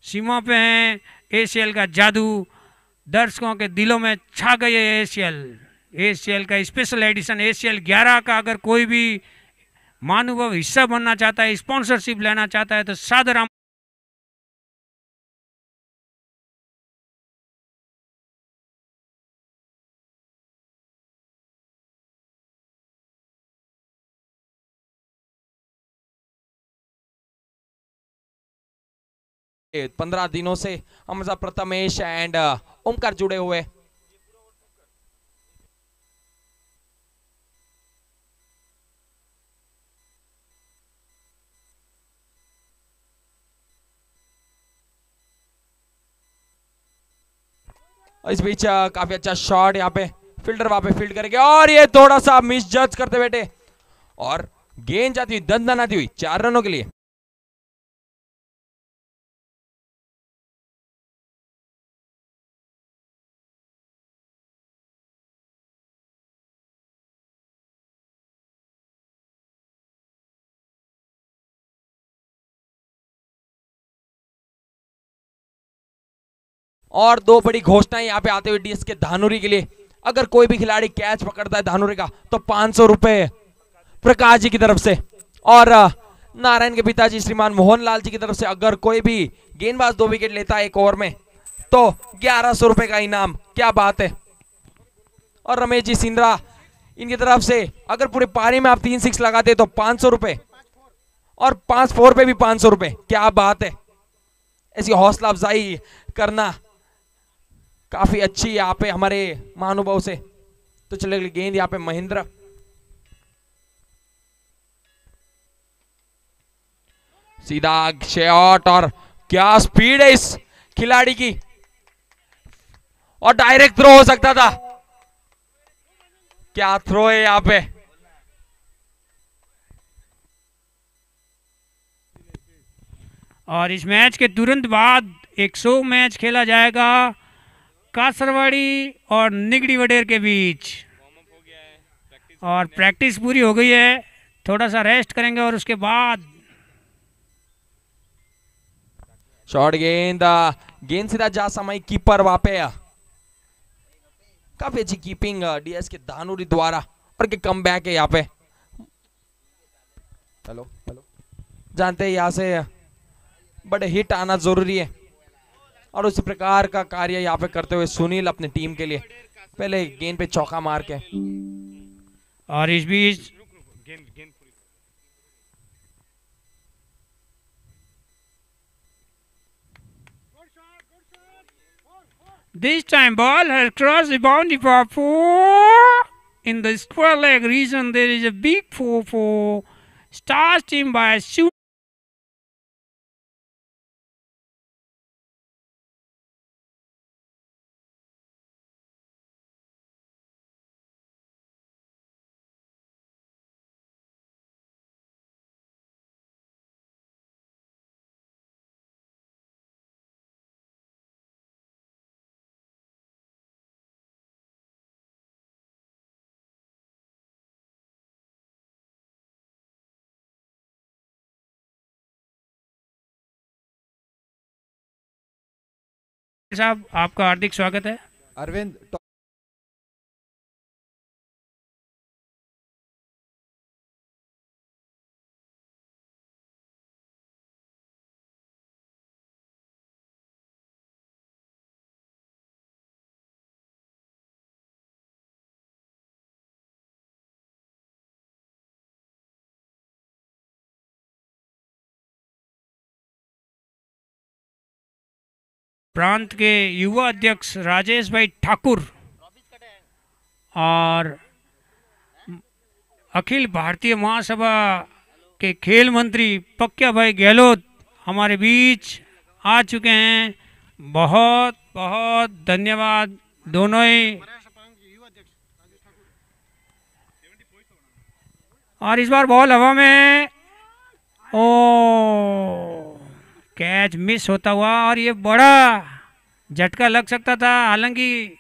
सीमा पे हैं। एसीएल का जादू दर्शकों के दिलों में छा गई है। एसीएल का स्पेशल एडिशन एसीएल 11 का अगर कोई भी महानुभाव हिस्सा बनना चाहता है, स्पॉन्सरशिप लेना चाहता है तो सादर ये 15 दिनों से हमजा प्रथमेश एंड ओमकार जुड़े हुए। इस बीच काफी अच्छा शॉट यहाँ पे फील्डर वहां पे फील्ड करेंगे और ये थोड़ा सा मिस जज करते बैठे और गेंद जाती हुई दंदनाती हुई 4 रनों के लिए। और 2 बड़ी घोषणाएं यहाँ पे आते हुए डीएस के धानुरी के लिए। अगर कोई भी खिलाड़ी कैच पकड़ता है धानुरी का तो 500 रुपए प्रकाश जी की तरफ से, और नारायण के पिताजी श्रीमान मोहनलाल जी की तरफ से अगर कोई भी गेंदबाज 2 विकेट लेता है 1 ओवर में तो 1100 रुपए का इनाम। क्या बात है। और रमेश जी सिंद्रा इनकी तरफ से अगर पूरे पारी में आप 3 6 लगाते तो 500 रुपए और 5 4 पे भी 500 रुपए। क्या बात है। ऐसी हौसला अफजाई करना काफी अच्छी यहाँ पे हमारे महानुभाव से। तो चले गेंद यहाँ पे महेंद्र, सीधा शॉट और क्या स्पीड है इस खिलाड़ी की, और डायरेक्ट थ्रो हो सकता था। क्या थ्रो है यहाँ पे। और इस मैच के तुरंत बाद एक 100 मैच खेला जाएगा कासरवाड़ी और निगड़ी वडेर के बीच, और प्रैक्टिस पूरी हो गई है। थोड़ा सा रेस्ट करेंगे और उसके बाद शॉट गेंद सीधा जा समय कीपर वहां पे। काफी अच्छी कीपिंग डीएस के धानुरी द्वारा, और के कम बैक है यहाँ पे। हेलो जानते हैं यहाँ से बड़े हिट आना जरूरी है, और उसी प्रकार का कार्य यहाँ पे करते हुए सुनील अपनी टीम के लिए पहले गेंद पे चौका मार के। और इस बीच this time ball has crossed the boundary for 4. In the square leg region there is a big 4-4. Stars team by shoot. साहब आपका हार्दिक स्वागत है। अरविंद प्रांत के युवा अध्यक्ष राजेश भाई ठाकुर और अखिल भारतीय महासभा के खेल मंत्री पक्या भाई गहलोत हमारे बीच आ चुके हैं। बहुत बहुत धन्यवाद दोनों ही। और इस बार बॉल हवा में, ओ कैच मिस होता हुआ और ये बड़ा झटका लग सकता था। हालांकि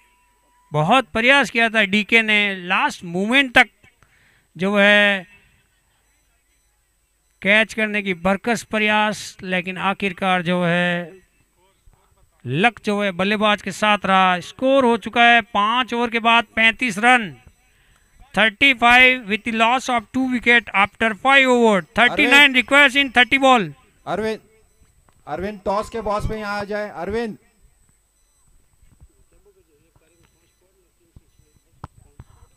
बहुत प्रयास किया था डीके ने लास्ट मोमेंट तक जो है कैच करने की बरकस प्रयास, लेकिन आखिरकार जो है लक जो है बल्लेबाज के साथ रहा। स्कोर हो चुका है 5 ओवर के बाद 35 run, 35 with the loss of 2 wicket after 5 over, 39 requests in 30 ball. Arvind toss के बॉस पे यहाँ आ जाए। अरविंद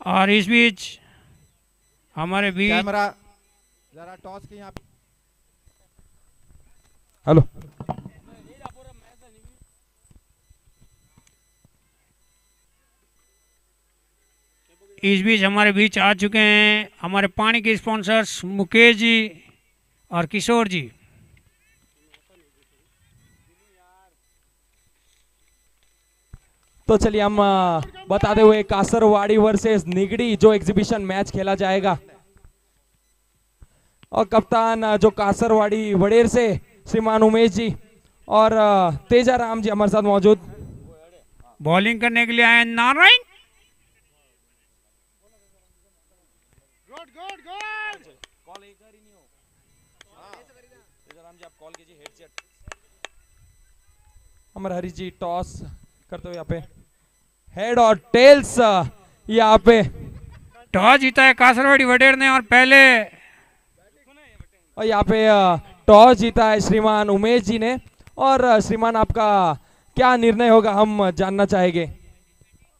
और इस बीच हमारे बीच कैमरा जरा टॉस के यहाँ। हेलो, इस बीच हमारे बीच आ चुके हैं हमारे पानी के स्पॉन्सर्स मुकेश जी और किशोर जी। तो चलिए हम बताते हुए कासरवाड़ी वर्सेस निगड़ी जो एग्जीबिशन मैच खेला जाएगा, और कप्तान जो कासरवाड़ी वडेर से श्रीमान उमेश जी और तेजाराम जी हमारे साथ मौजूद। बॉलिंग करने के लिए आए नारायण, हमारे हरी जी टॉस करते हुए यहाँ पे हेड और टेल्स यहाँ पे टॉस जीता है कासरवाड़ी वडेर ने और पहले, और यहाँ पे टॉस जीता है श्रीमान उमेश जी ने। और श्रीमान आपका क्या निर्णय होगा हम जानना चाहेंगे।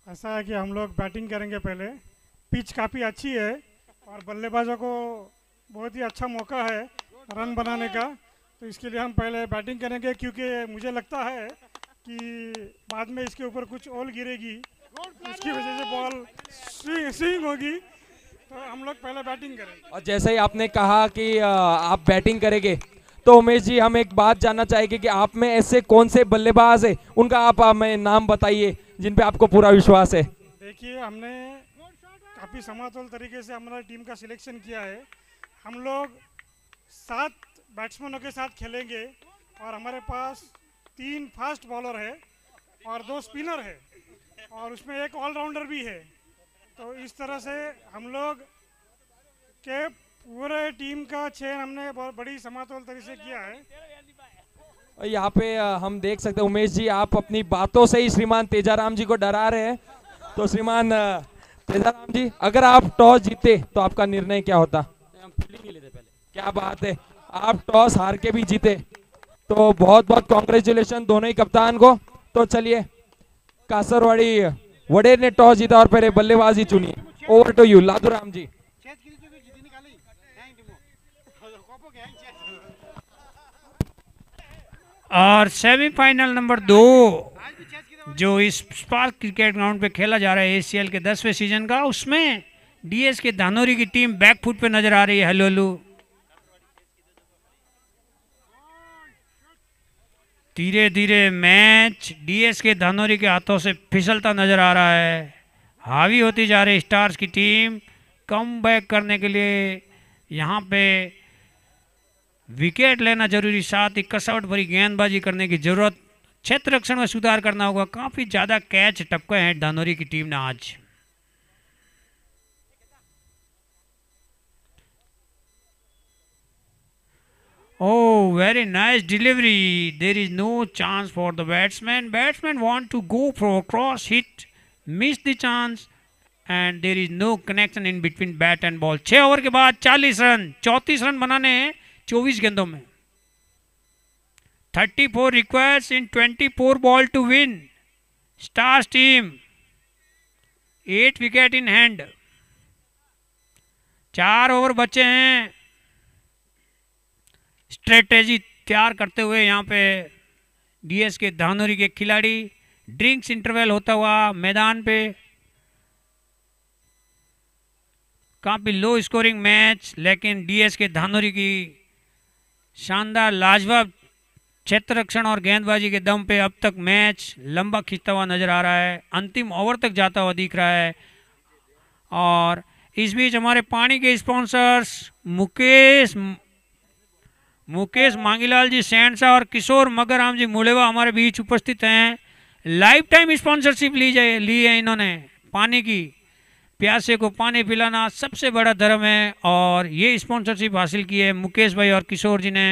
ऐसा है कि हम लोग बैटिंग करेंगे पहले, पिच काफ़ी अच्छी है और बल्लेबाजों को बहुत ही अच्छा मौका है रन बनाने का, तो इसके लिए हम पहले बैटिंग करेंगे, क्योंकि मुझे लगता है कि बाद में इसके ऊपर कुछ ऑल गिरेगी, उसकी वजह से बॉल स्विंग होगी, तो हम लोग पहले बैटिंग करेंगे। और जैसे ही आपने कहा कि आप बैटिंग करेंगे, तो उमेश जी हम एक बात जानना चाहेंगे कि आप में ऐसे कौन से बल्लेबाज है, उनका आप हमें नाम बताइए जिन पे आपको पूरा विश्वास है। देखिए, हमने काफ़ी समातोल तरीके से हमारा टीम का सिलेक्शन किया है। हम लोग 7 बैट्समैनों के साथ खेलेंगे और हमारे पास 3 फास्ट बॉलर है और 2 स्पिनर है और उसमें एक ऑलराउंडर भी है। तो इस तरह से हम लोग के पूरे टीम का चयन हमने बहुत बड़ी समातोल तरीके से किया है। यहाँ पे हम देख सकते हैं उमेश जी, आप अपनी बातों से ही श्रीमान तेजाराम जी को डरा रहे हैं। तो श्रीमान तेजाराम जी, अगर आप टॉस जीते तो आपका निर्णय क्या होता? हम फील्डिंग ही लेते पहले। क्या बात है, आप टॉस हार के भी जीते, तो बहुत बहुत कॉन्ग्रेचुलेशन दोनों ही कप्तान को। तो चलिए, कासरवाड़ी वडेर ने टॉस जीता और पहले बल्लेबाजी चुनी। ओवर टू यू लादूराम जी। और सेमीफाइनल नंबर 2 जो इस स्पार्क क्रिकेट ग्राउंड पे खेला जा रहा है एसीएल के 10वें सीजन का, उसमें डीएस के धानोरी की टीम बैकफुट पे नजर आ रही है। हेलो हेलो, धीरे धीरे मैच डीएस के धानोरी के हाथों से फिसलता नजर आ रहा है। हावी होती जा रही स्टार्स की टीम कम बैक करने के लिए यहाँ पे विकेट लेना जरूरी, साथ ही कसौट भरी गेंदबाजी करने की जरूरत, क्षेत्र रक्षण में सुधार करना होगा। काफी ज्यादा कैच टपके हैं धानोरी की टीम ने आज। Oh, very nice delivery. There is no chance for the batsman. Batsman want to go for a cross hit, miss the chance, and there is no connection in between bat and ball. 6 over के बाद 40 run, 34 run बनाने हैं 24 गेंदों में। 34 requires in 24 ball to win. Stars team 8 wicket in hand. 4 over बचे हैं। Strategy तैयार करते हुए यहाँ पे डीएस के धानोरी के खिलाड़ी, ड्रिंक्स इंटरवल होता हुआ मैदान पे। काफी लो स्कोरिंग मैच, लेकिन डीएस के धानोरी की शानदार लाजवाब क्षेत्र रक्षण और गेंदबाजी के दम पे अब तक मैच लंबा खींचता हुआ नजर आ रहा है, अंतिम ओवर तक जाता हुआ दिख रहा है। और इस बीच हमारे पानी के स्पॉन्सर्स मुकेश मांगीलाल जी सेंडसा और किशोर मगराम जी मुलेवा हमारे बीच उपस्थित हैं। लाइफ टाइम स्पॉन्सरशिप ली है इन्होंने। पानी की, प्यासे को पानी पिलाना सबसे बड़ा धर्म है और ये स्पॉन्सरशिप हासिल की है मुकेश भाई और किशोर जी ने।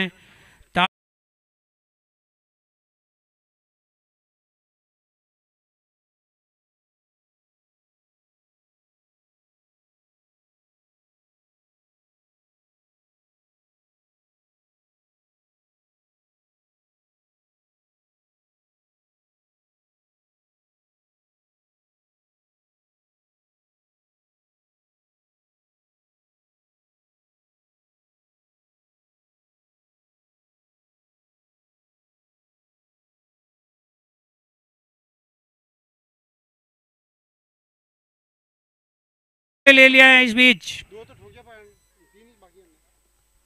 ले लिया है इस बीच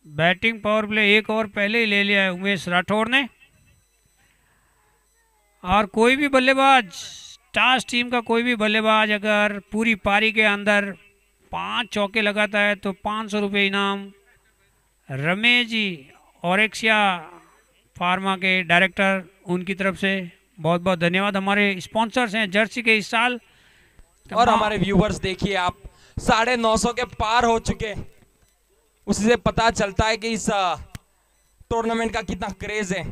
बैटिंग पावर प्ले एक ओवर पहले ही ले लिया है उमेश राठौर ने। और कोई भी बल्लेबाज, टास टीम का कोई भी बल्लेबाज अगर पूरी पारी के अंदर 5 चौके लगाता है तो 500 रुपये इनाम। रमेश जी ऑरेक्सिया फार्मा के डायरेक्टर, उनकी तरफ से बहुत बहुत धन्यवाद। हमारे स्पॉन्सर्स हैं जर्सी के इस साल। और हमारे व्यूवर्स देखिए आप 950 के पार हो चुके, उसी से पता चलता है कि इस टूर्नामेंट का कितना क्रेज है।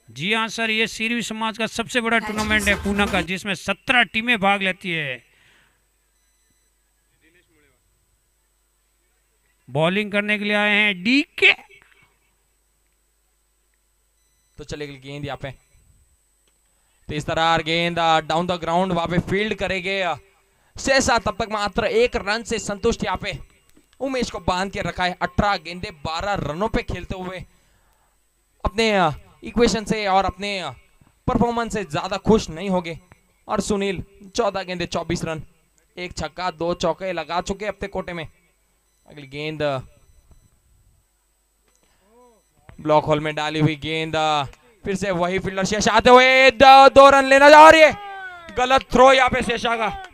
जी हाँ सर, ये सीरवी समाज का सबसे बड़ा टूर्नामेंट है पूना का, जिसमें 17 टीमें भाग लेती है। बॉलिंग करने के लिए आए हैं डीके। तो चलेगी गेंद यहाँ पे, तो इस तरह गेंद डाउन द ग्राउंड वहां पे फील्ड करेंगे शेषा। तब तक मात्र 1 रन से संतुष्ट यहाँ पे उमेश को बांध के रखा है। 18 गेंदे 12 रनों पे खेलते हुए अपने इक्वेशन से और अपने परफॉर्मेंस से ज्यादा खुश नहीं होंगे। और सुनील 14 गेंदे 24 रन, 1 छक्का 2 चौके लगा चुके अपने कोटे में। अगली गेंद ब्लॉक होल में डाली हुई गेंद, फिर से वही फील्डर शेषा आते हुए 2 रन लेना जा रही है। गलत थ्रो यहाँ पे शेषा का,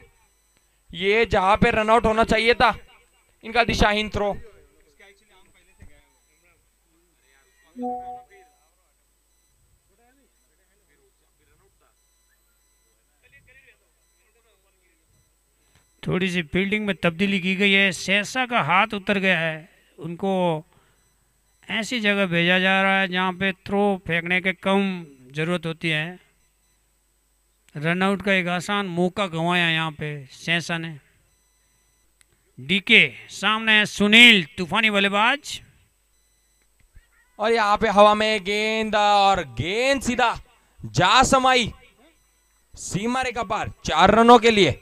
ये जहां पे रन आउट होना चाहिए था इनका दिशाहीन थ्रो। थोड़ी सी फील्डिंग में तब्दीली की गई है। शेषा का हाथ उतर गया है, उनको ऐसी जगह भेजा जा रहा है जहां पे थ्रो फेंकने के कम जरूरत होती है। रनआउट का एक आसान मौका गंवाया यहाँ पे शेषा ने। डीके सामने है सुनील, तूफानी बल्लेबाज। और यहाँ पे हवा में गेंद, और गेंद सीधा जा समाई सीमा रेखा पार 4 रनों के लिए।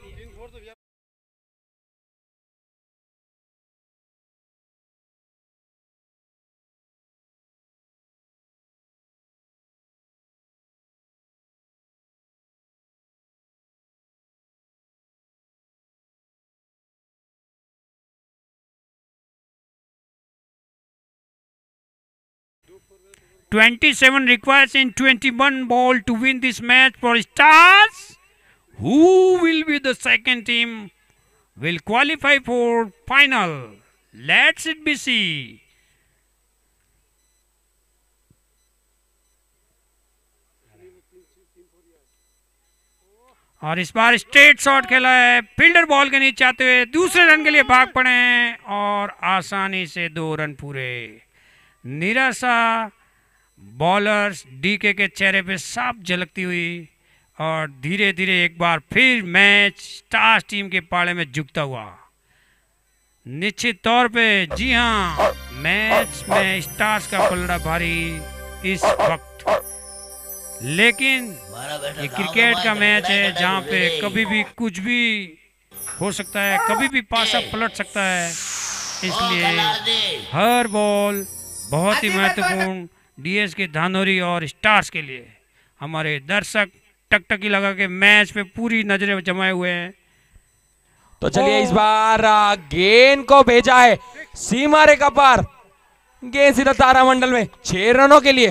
$27 requires in 21 ball to win this match for Stars. Who will be the second team will qualify for final? Let's it be see. और इस बार स्ट्रेट शॉट खेला है, फील्डर बॉल के नीचे आते हुए दूसरे रन के लिए भाग पड़े हैं और आसानी से 2 रन पूरे। निराशा बॉलर्स डीके के चेहरे पे साफ झलकती हुई और धीरे धीरे एक बार फिर मैच स्टार्स टीम के पाले में झुकता हुआ। निश्चित तौर पे जी हाँ, मैच में स्टार्स का पलड़ा भारी इस वक्त, लेकिन ये क्रिकेट का मैच है जहाँ पे कभी भी कुछ भी हो सकता है, कभी भी पासा पलट सकता है। इसलिए हर बॉल बहुत ही महत्वपूर्ण डीएस के धानोरी और स्टार्स के लिए। हमारे दर्शक टकटकी लगा के मैच पे पूरी नजरें जमाए हुए हैं। तो चलिए इस बार गेंद को भेजा है सीमा रेखा पार, गेंद सीधा तारामंडल में 6 रनों के लिए।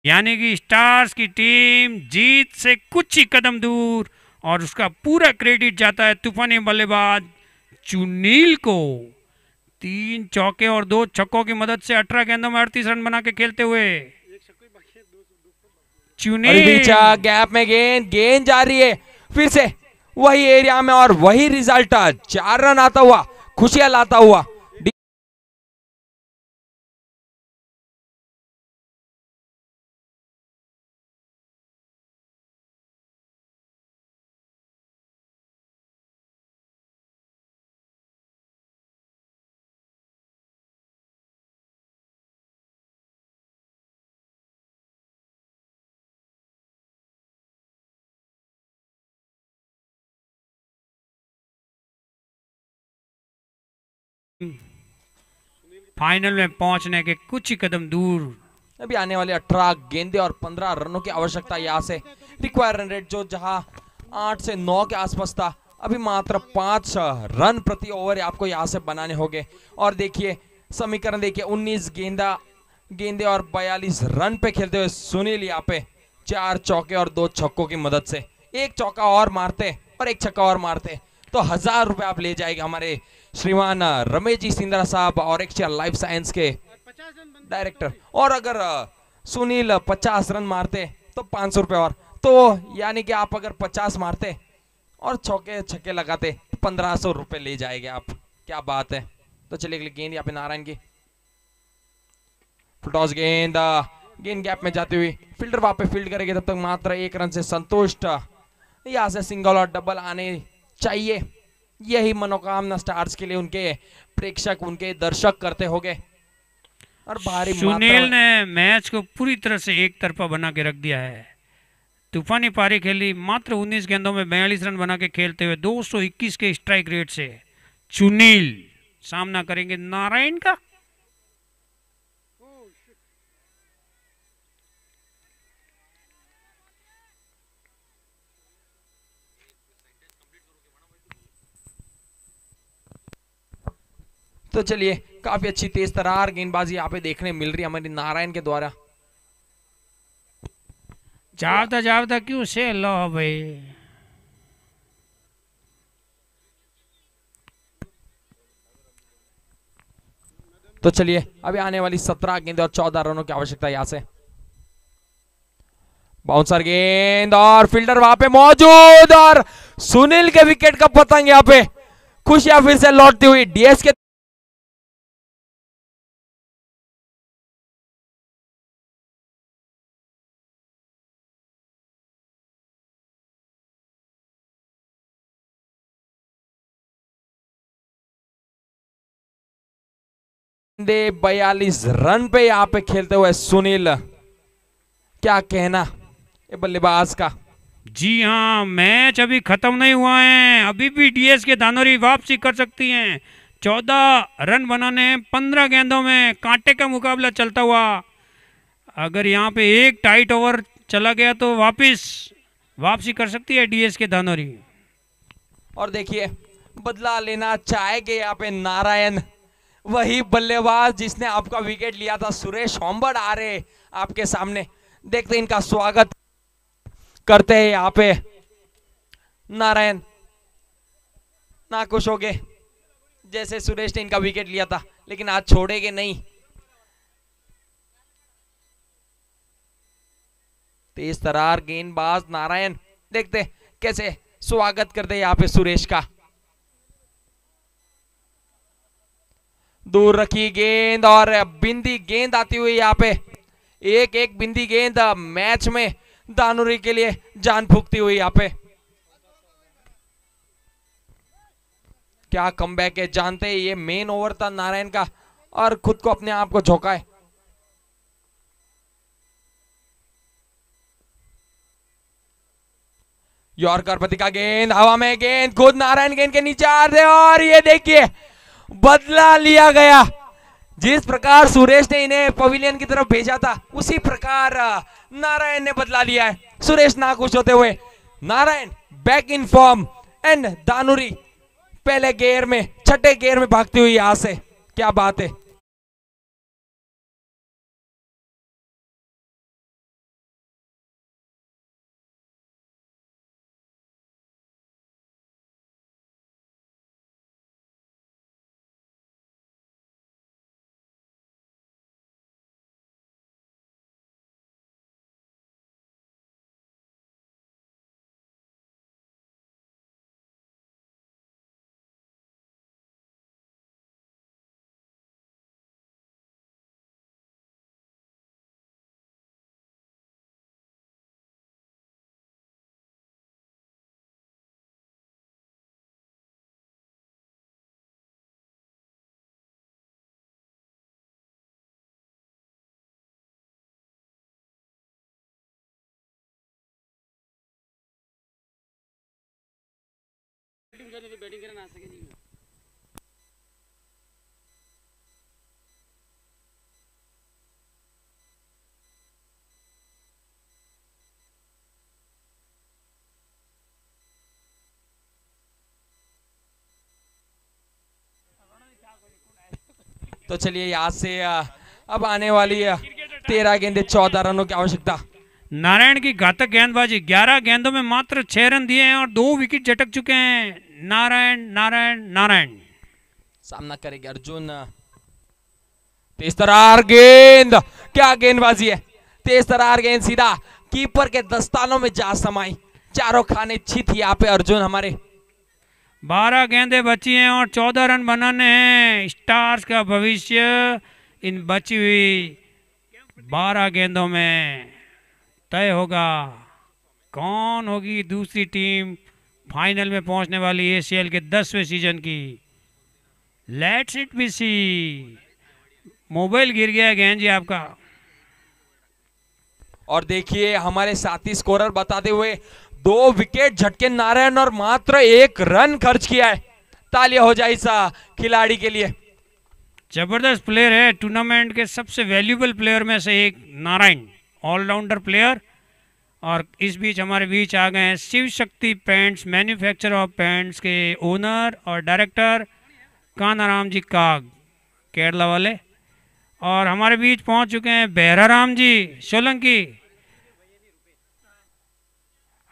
यानी कि स्टार्स की टीम जीत से कुछ ही कदम दूर, और उसका पूरा क्रेडिट जाता है तूफानी बल्लेबाज चुनील को। 3 चौके और 2 छक्कों की मदद से 18 गेंदों में 38 रन बना के खेलते हुए चुनील। गैप में गेंद जा रही है फिर से वही एरिया में, और वही रिजल्ट, 4 रन आता हुआ, खुशियां लाता हुआ। फाइनल में पहुंचने के कुछ ही कदम दूर। अभी आने वाले 18 गेंदे और 15 रनों की आवश्यकता यहाँ से। रिक्वायर रन रेट जो जहां 8 से 9 के आसपास था, अभी मात्र 5 रन प्रति ओवर आपको यहाँ से बनाने होंगे। और देखिए समीकरण देखिए, 19 गेंदे और 42 रन पे खेलते हुए सुनील यहाँ पे 4 चौके और 2 छक्कों की मदद से, 1 चौका और मारते और 1 छक्का और मारते तो 1000 रुपए आप ले जाएंगे हमारे श्रीमान रमेश जी सिंधरा साहब और एक्शिया लाइफ साइंस के डायरेक्टर। और अगर सुनील 50 रन मारते तो 500 रुपए और, तो यानी कि आप अगर 50 मारते और चौके छक्के लगाते 1500 रुपए ले जाएंगे आप। क्या बात है। तो चलिए अगली गेंद यहाँ पे नारायण की फुलटॉस गेंद गैप में जाती हुई फील्डर वहां पे फील्ड करेंगे, तब तक मात्र 1 रन से संतुष्ट। यहाँ से सिंगल और डबल आने चाहिए, यही मनोकामना स्टार्स के लिए उनके प्रेक्षक, उनके दर्शक करते होंगे। और भारी सुनील ने मैच को पूरी तरह से एक तरफा बना के रख दिया है। तूफानी पारी खेली, मात्र 19 गेंदों में 42 रन बना के खेलते हुए 221 के स्ट्राइक रेट से चुनील सामना करेंगे नारायण का। तो चलिए काफी अच्छी तेज तरार गेंदबाजी यहाँ पे देखने मिल रही है हमारी नारायण के द्वारा। जावता क्यों से लो भाई। तो चलिए अभी आने वाली 17 गेंद और 14 रनों की आवश्यकता यहाँ से। बाउंसर गेंद और फील्डर वहां पे मौजूद, और सुनील के विकेट का पतंग यहाँ पे खुशियां फिर से लौटती हुई डीएस के दे 42 रन पे यहाँ पे खेलते हुए सुनील। क्या कहना ये बल्लेबाज का। जी हाँ, मैच अभी खत्म नहीं हुआ है, अभी भी डीएस के धानोरी वापसी कर सकती हैं। 14 रन बनाने 15 गेंदों में कांटे का मुकाबला चलता हुआ। अगर यहाँ पे एक टाइट ओवर चला गया तो वापसी कर सकती है डीएस के धानोरी। और देखिए बदला लेना चाहेंगे यहाँ पे नारायण, वही बल्लेबाज जिसने आपका विकेट लिया था। सुरेश होम्बड़ आ रहे आपके सामने, देखते हैं इनका स्वागत करते हैं यहाँ पे। नारायण ना खुश हो गए जैसे सुरेश ने इनका विकेट लिया था, लेकिन आज छोड़ेंगे नहीं। तेज तरार गेंदबाज नारायण, देखते कैसे स्वागत करते हैं यहाँ पे सुरेश का। दूर रखी गेंद और बिंदी गेंद आती हुई यहाँ पे, एक बिंदी गेंद मैच में दानुरी के लिए जान फूकती हुई यहाँ पे। क्या कमबैक है, जानते हैं ये मेन ओवर था नारायण का और खुद को अपने आप को झोंका है। यॉर्कर पति का गेंद हवा में, गेंद खुद नारायण गेंद के नीचे आ रहे और ये देखिए बदला लिया गया। जिस प्रकार सुरेश ने इन्हें पवेलियन की तरफ भेजा था उसी प्रकार नारायण ने बदला लिया है। सुरेश नाखुश होते हुए, Narayan back in form and Dhanori पहले गेयर में, छठे गेयर में भागती हुई यहां से। क्या बात है। तो चलिए यहाँ से अब आने वाली 13 गेंदे 14 रनों की आवश्यकता। नारायण की घातक गेंदबाजी, 11 गेंदों में मात्र 6 रन दिए हैं और 2 विकेट झटक चुके हैं। नारायण नारायण नारायण सामना करेंगे अर्जुन। तेज तरार गेंद, क्या गेंदबाजी है। तेज तरार गेंद सीधा कीपर के दस्तानों में जा समाई। चारों खाने चित यहाँ पे अर्जुन हमारे। 12 गेंदें बची हैं और 14 रन बनाने हैं। स्टार्स का भविष्य इन बची हुई 12 गेंदों में तय होगा। कौन होगी दूसरी टीम फाइनल में पहुंचने वाली एसीएल के 10वें सीजन की। Let's it be see. Mobile गिर गया गेंद जी आपका। और देखिए हमारे साथी स्कोरर बताते हुए 2 विकेट झटके नारायण और मात्र 1 रन खर्च किया है। तालियां हो जाए इस खिलाड़ी के लिए। जबरदस्त प्लेयर है, टूर्नामेंट के सबसे वैल्यूएबल प्लेयर में से एक नारायण, ऑलराउंडर प्लेयर। और इस बीच हमारे बीच आ गए हैं Shiv Shakti paints, manufacture of paints के ओनर और डायरेक्टर कानाराम जी काग, केरला वाले। और हमारे बीच पहुंच चुके हैं बहराराम जी सोलंकी,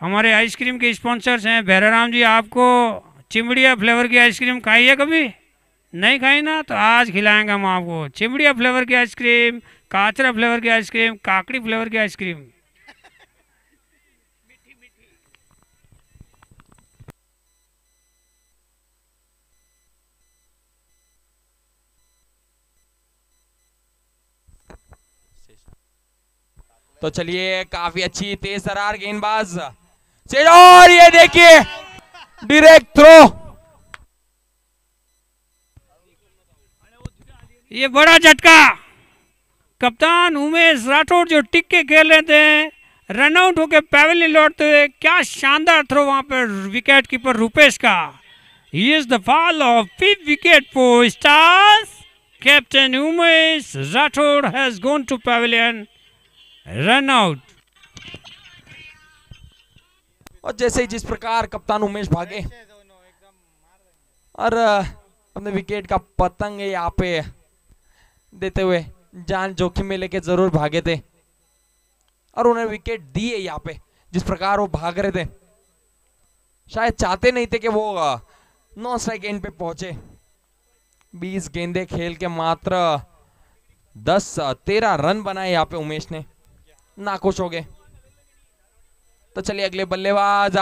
हमारे आइसक्रीम के स्पॉन्सर्स हैं। बहराराम जी, आपको चिमड़िया फ्लेवर की आइसक्रीम खाई है कभी? नहीं खाई ना, तो आज खिलाएंगे हम आपको चिमड़िया फ्लेवर की आइसक्रीम, काचरा फ्लेवर की आइसक्रीम, काकड़ी फ्लेवर की आइसक्रीम। तो चलिए काफी अच्छी तेज तरार गेंदबाज और ये देखिए डायरेक्ट थ्रो। ये बड़ा झटका। कप्तान उमेश राठौड़ जो टिक के खेल रहे थे, रनआउट होकर पैवेलियन लौटते हुए, क्या शानदार थ्रो वहां पर विकेट कीपर रुपेश का। He is the fall of 5th wicket for stars. Captain Umesh Rathore has gone to pavilion, run out. और जैसे ही जिस प्रकार कप्तान उमेश भागे और अपने विकेट का पतंग यहाँ पे देते हुए जान जोखिम में लेके जरूर भागे थे और उन्हें विकेट दिए। यहाँ पे जिस प्रकार वो भाग रहे थे, शायद चाहते नहीं थे कि वो 9 स्ट्राइक एंड पे पहुंचे। 20 गेंदे खेल के मात्र 13 रन बनाए यहाँ पे उमेश ने, नाखुश हो गए। तो चलिए अगले बल्लेबाज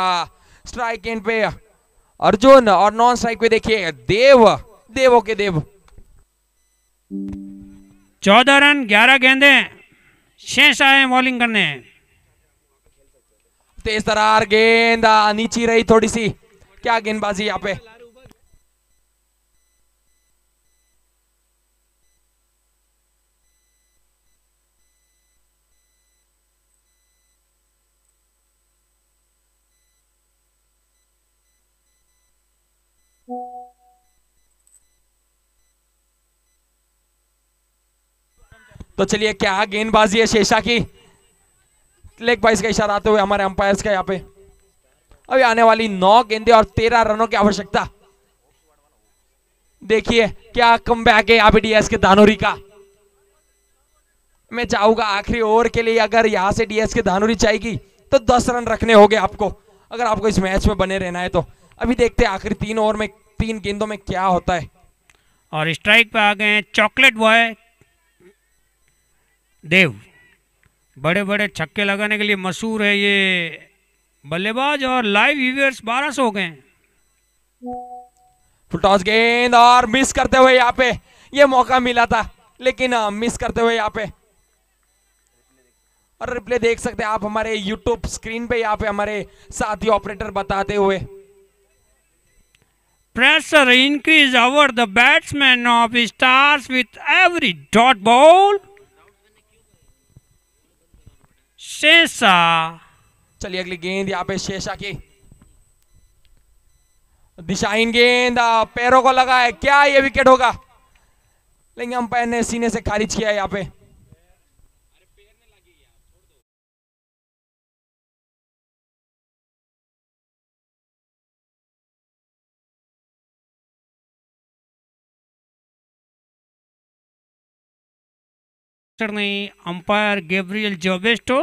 स्ट्राइक एंड पे अर्जुन और नॉन स्ट्राइक पे देखिए देवों के देव। 14 रन 11 गेंदे, शेष आए बॉलिंग करने। तेज तरार गेंद नीचे रही थोड़ी सी, क्या गेंदबाजी यहाँ पे। तो चलिए क्या गेंदबाजी है शेषा की। लेग बाइस का इशारा आते हुए हमारे अंपायर्स का यहाँ पे। अभी आने वाली 9 गेंदे और 13 रनों की आवश्यकता। देखिए क्या कमबैक है यहाँ पे डीएस के धानोरी का। मैं चाहूंगा आखिरी ओवर के लिए अगर यहाँ से डीएस के धानोरी चाहेगी तो 10 रन रखने होंगे आपको, अगर आपको इस मैच में बने रहना है तो। अभी देखते हैं आखिरी 3 ओवर में 3 गेंदों में क्या होता है। और स्ट्राइक पे आ गए हैं चॉकलेट बॉय देव, बड़े बड़े छक्के लगाने के लिए मशहूर है ये बल्लेबाज। और लाइव व्यूअर्स 1200 हो गए। फुल टॉस गेंद और मिस करते हुए यहाँ पे, ये मौका मिला था लेकिन मिस करते हुए यहाँ पे। और रिप्ले देख सकते हैं आप हमारे यूट्यूब स्क्रीन पे, यहाँ पे हमारे साथी ऑपरेटर बताते हुए। Pressure increase over the batsman of Stars with every dot ball. शेषा। चलिए अगली गेंद यहाँ पे शेषा की। दिशाहीन गेंद पैरों को लगा है, क्या ये विकेट होगा? लेकिन अंपायर ने सीने से खारिज किया है यहाँ पे। नहीं, अंपायर गैब्रियल जोबेस्टो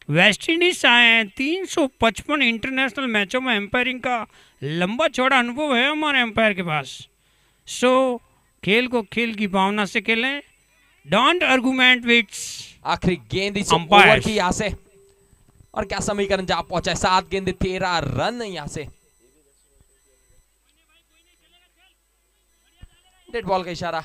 वेस्ट इंडीज से आए हैं। 355 इंटरनेशनल मैचों में एम्पायरिंग का लंबा चौड़ा अनुभव है हमारे एम्पायर के पास। सो खेल को खेल की भावना से खेलें, डोंट आर्गुमेंट विथ आखिरी गेंद इस Umpires। ओवर की यहाँ से, और क्या समीकरण जा पहुंचा है? 7 गेंद 13 रन यहाँ से। डेड बॉल का इशारा।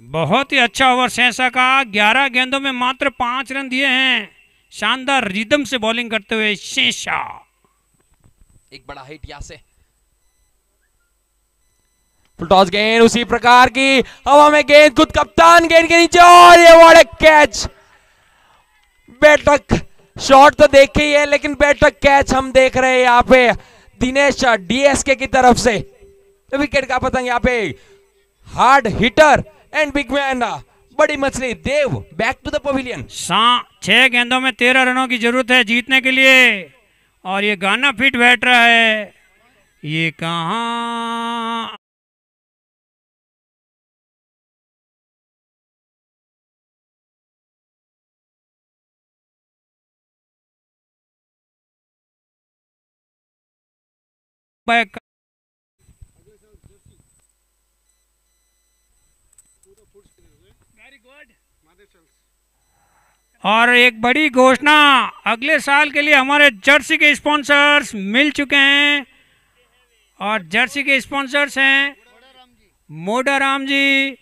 बहुत ही अच्छा ओवर सहसा का। 11 गेंदों में मात्र 5 रन दिए हैं। शानदार रिदम से बॉलिंग करते हुए शेषा। एक बड़ा हिट यहाँ से। फुल टॉस गेंद उसी प्रकार की, हवा में गेंद, खुद कप्तान गेंद के नीचे, और ये व्हाट अ कैच। बैठक शॉट तो देखे ही है, लेकिन बैठक कैच हम देख रहे हैं यहाँ पे दिनेश डीएसके की तरफ से। तो विकेट का पतंग यहाँ पे hard hitter and big man बड़ी मछली देव बैक टू द पवेलियन। 6 गेंदों में 13 रनों की जरूरत है जीतने के लिए, और ये गाना फिट बैठ रहा है। ये कहां बैक। और एक बड़ी घोषणा, अगले साल के लिए हमारे जर्सी के स्पॉन्सर्स मिल चुके हैं, और जर्सी के स्पॉन्सर्स हैं मोडाराम जी,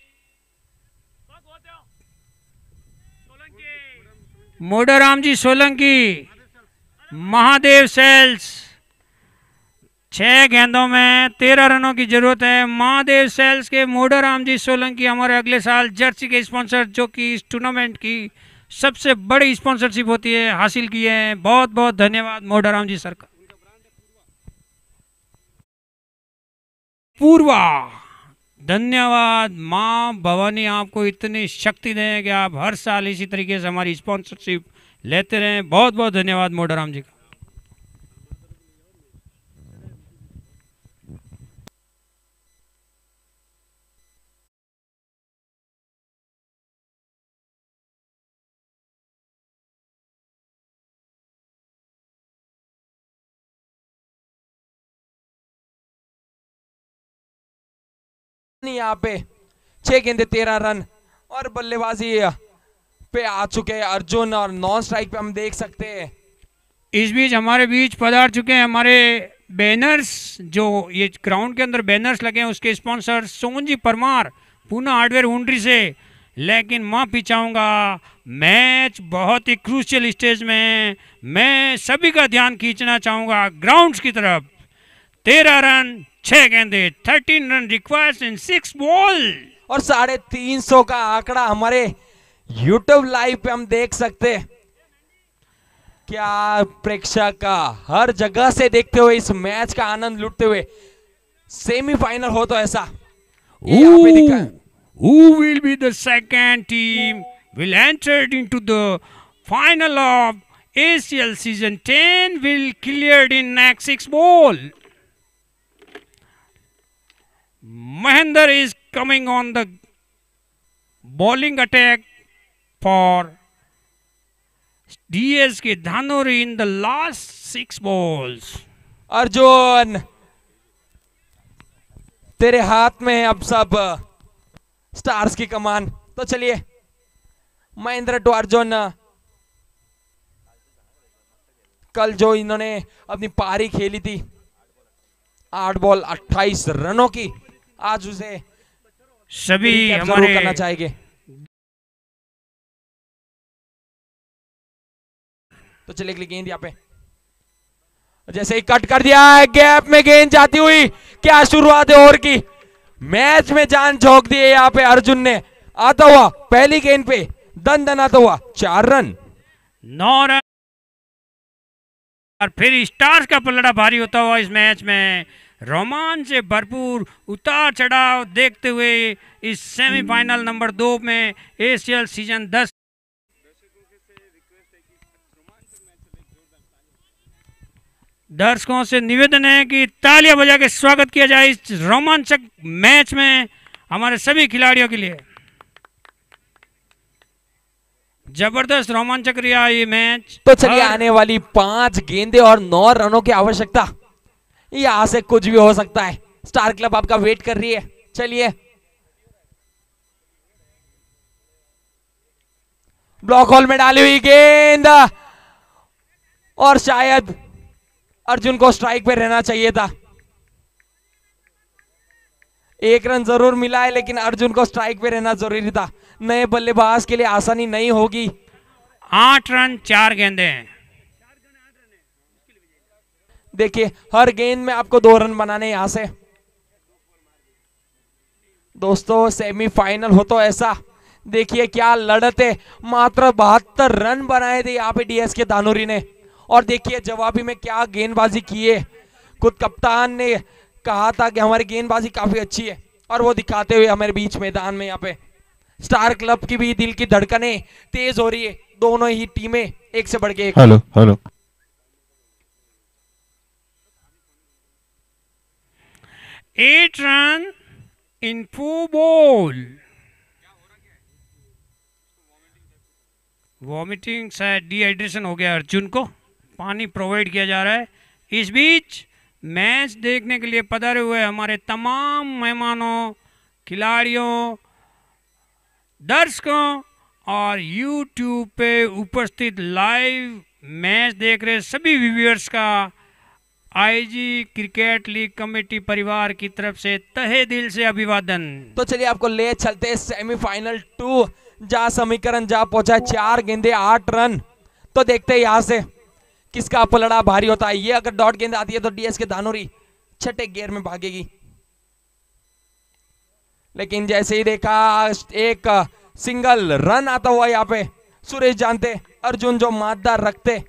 मोडाराम जी सोलंकी, महादेव सेल्स। 6 गेंदों में 13 रनों की जरूरत है। महादेव सेल्स के मोडाराम जी सोलंकी हमारे अगले साल जर्सी के स्पॉन्सर, जो कि इस टूर्नामेंट की सबसे बड़ी स्पॉन्सरशिप होती है, हासिल किए हैं। बहुत बहुत धन्यवाद मोडाराम जी सर का। पूर्वा, धन्यवाद। माँ भवानी आपको इतनी शक्ति दें कि आप हर साल इसी तरीके से हमारी स्पॉन्सरशिप लेते रहें। बहुत बहुत धन्यवाद मोडाराम जी का। यहाँ पे 6 गेंदे 13 रन, और बल्लेबाजी पे आ चुके हैं अर्जुन, और नॉन स्ट्राइक पे हम देख सकते हैं। इस बीच हमारे बीच पधार चुके हैं हमारे बैनर्स, जो ये ग्राउंड के अंदर बैनर्स लगे हैं उसके स्पॉन्सर सोमन जी परमार, पूना हार्डवेयर हुंडरी से। लेकिन माफी चाहूंगा, मैच बहुत ही क्रूशियल स्टेज में है। मैं सभी का ध्यान खींचना चाहूंगा ग्राउंड्स की तरफ। 13 रन 6 गेंदे, 13 रन रिक्वायर्स इन 6 बॉल, और 350 का आंकड़ा हमारे यूट्यूब लाइव पे हम देख सकते हैं। क्या प्रेक्षक हर जगह से देखते हुए इस मैच का आनंद लुटते हुए, सेमीफाइनल हो तो ऐसा यहाँ पे दिखा है। Who will be the second team will enter into the final of ACL season 10 will cleared in next 6 ball. Mahendra is coming on the bowling attack for DSK Dhanuri in the last 6 balls. Arjun, तेरे हाथ में अब सब stars की कमान। तो चलिए, Mahendra to Arjun, कल जो इन्होंने अपनी पारी खेली थी 8 बॉल 28 रनों की, आज उसे सभी हमारे करना चाहेंगे। तो चलिए अगली गेंद यहाँ पे, जैसे ही कट कर दिया है, गैप में गेंद जाती हुई, क्या शुरुआत है ओवर की। मैच में जान झोंक दी है यहाँ पे अर्जुन ने। आता हुआ पहली गेंद पे दन आता हुआ 4 रन, 9 रन, और फिर स्टार्स का पलड़ा भारी होता हुआ इस मैच में रोमांच से भरपूर उतार चढ़ाव देखते हुए इस सेमीफाइनल नंबर 2 में एसीएल सीजन 10 दर्शकों से निवेदन है कि तालियां बजा के स्वागत किया जाए इस रोमांचक मैच में हमारे सभी खिलाड़ियों के लिए। जबरदस्त रोमांचक रहा ये मैच। तो चलिए आने वाली 5 गेंदे और 9 रनों की आवश्यकता, यहां से कुछ भी हो सकता है। स्टार क्लब आपका वेट कर रही है। चलिए ब्लॉक होल में डाली हुई गेंद और शायद अर्जुन को स्ट्राइक पे रहना चाहिए था। 1 रन जरूर मिला है लेकिन अर्जुन को स्ट्राइक पे रहना जरूरी था। नए बल्लेबाज के लिए आसानी नहीं होगी। 8 रन 4 गेंदे हैं। देखिए हर गेंद में आपको 2 रन बनाने यहां से। दोस्तों सेमीफाइनल हो तो ऐसा देखिए क्या लड़त है। मात्र 72 रन बनाए थे यहाँ पे डीएस के दानूरी ने। और देखिए जवाबी में क्या गेंदबाजी की है। खुद कप्तान ने कहा था कि हमारी गेंदबाजी काफी अच्छी है और वो दिखाते हुए हमारे बीच मैदान में यहाँ पे स्टार क्लब की भी दिल की धड़कनें तेज हो रही है। दोनों ही टीमें एक से बढ़ के एक। Hello 8 run in 4 ball. Vomiting शायद डिहाइड्रेशन हो गया अर्जुन को, पानी प्रोवाइड किया जा रहा है। इस बीच मैच देखने के लिए पधारे हुए हमारे तमाम मेहमानों, खिलाड़ियों, दर्शकों और YouTube पे उपस्थित लाइव मैच देख रहे सभी व्यूअर्स का आईजी क्रिकेट लीग कमेटी परिवार की तरफ से तहे दिल से अभिवादन। तो चलिए आपको ले चलते सेमीफाइनल 2 जहां समीकरण जा पहुंचा 4 गेंदे 8 रन। तो देखते हैं यहां से किसका पलड़ा भारी होता है। ये अगर डॉट गेंद आती है तो डीएस के दानूरी छठे गियर में भागेगी। लेकिन जैसे ही देखा एक सिंगल रन आता हुआ यहाँ पे, सुरेश जानते अर्जुन जो मादा रखते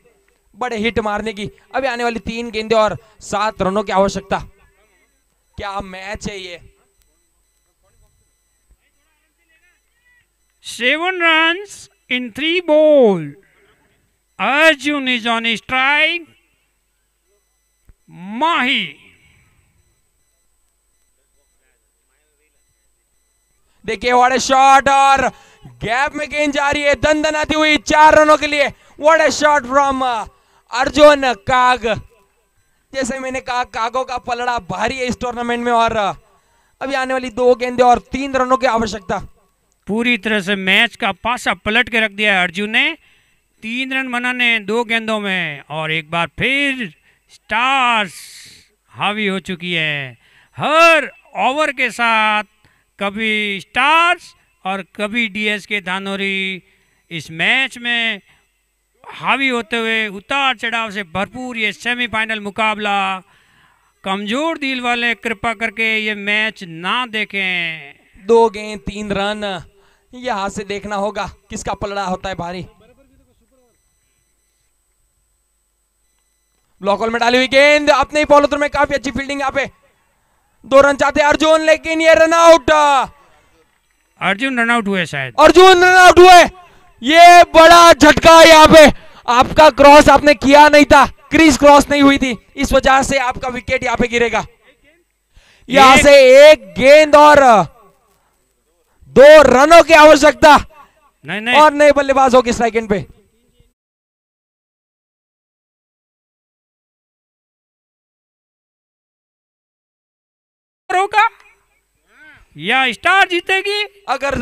बड़े हिट मारने की। अभी आने वाली 3 गेंदे और 7 रनों की आवश्यकता। क्या मैच है ये। 7 runs in 3 ball. Arjun is on strike. Mahi. देखिए व्हाट ए शॉट और गैप में गेंद जा रही है दंदनाती हुई 4 रनों के लिए। What A shot from Arjun काग। जैसे मैंने कहा कागों का पलड़ा भारी है इस टूर्नामेंट में। और अभी आने वाली 2 गेंदे और 3 रनों की आवश्यकता। पूरी तरह से मैच का पासा पलट के रख दिया है अर्जुन ने। 3 रन बनाने 2 गेंदों में और एक बार फिर स्टार्स हावी हो चुकी है। हर ओवर के साथ कभी स्टार्स और कभी डीएस के धानोरी इस मैच में हावी होते हुए उतार चढ़ाव से भरपूर ये सेमीफाइनल मुकाबला। कमजोर दिल वाले कृपा करके ये मैच ना देखें। 2 गेंद 3 रन यहां से देखना होगा किसका पलड़ा होता है भारी। ब्लॉक होल में डाली हुई गेंद अपने ही बॉलर में काफी अच्छी फील्डिंग। यहाँ पे 2 रन चाहते अर्जुन लेकिन ये run out. Arjun run out हुए शायद। अर्जुन रन आउट हुए। ये बड़ा झटका है यहाँ पे। आपका क्रॉस आपने किया नहीं था, क्रीज क्रॉस नहीं हुई थी, इस वजह से आपका विकेट यहाँ पे गिरेगा। यहां से 1 गेंद और 2 रनों की आवश्यकता। नहीं। और नए बल्लेबाज होगी स्ट्राइक एंड पे। या स्टार जीतेगी। अगर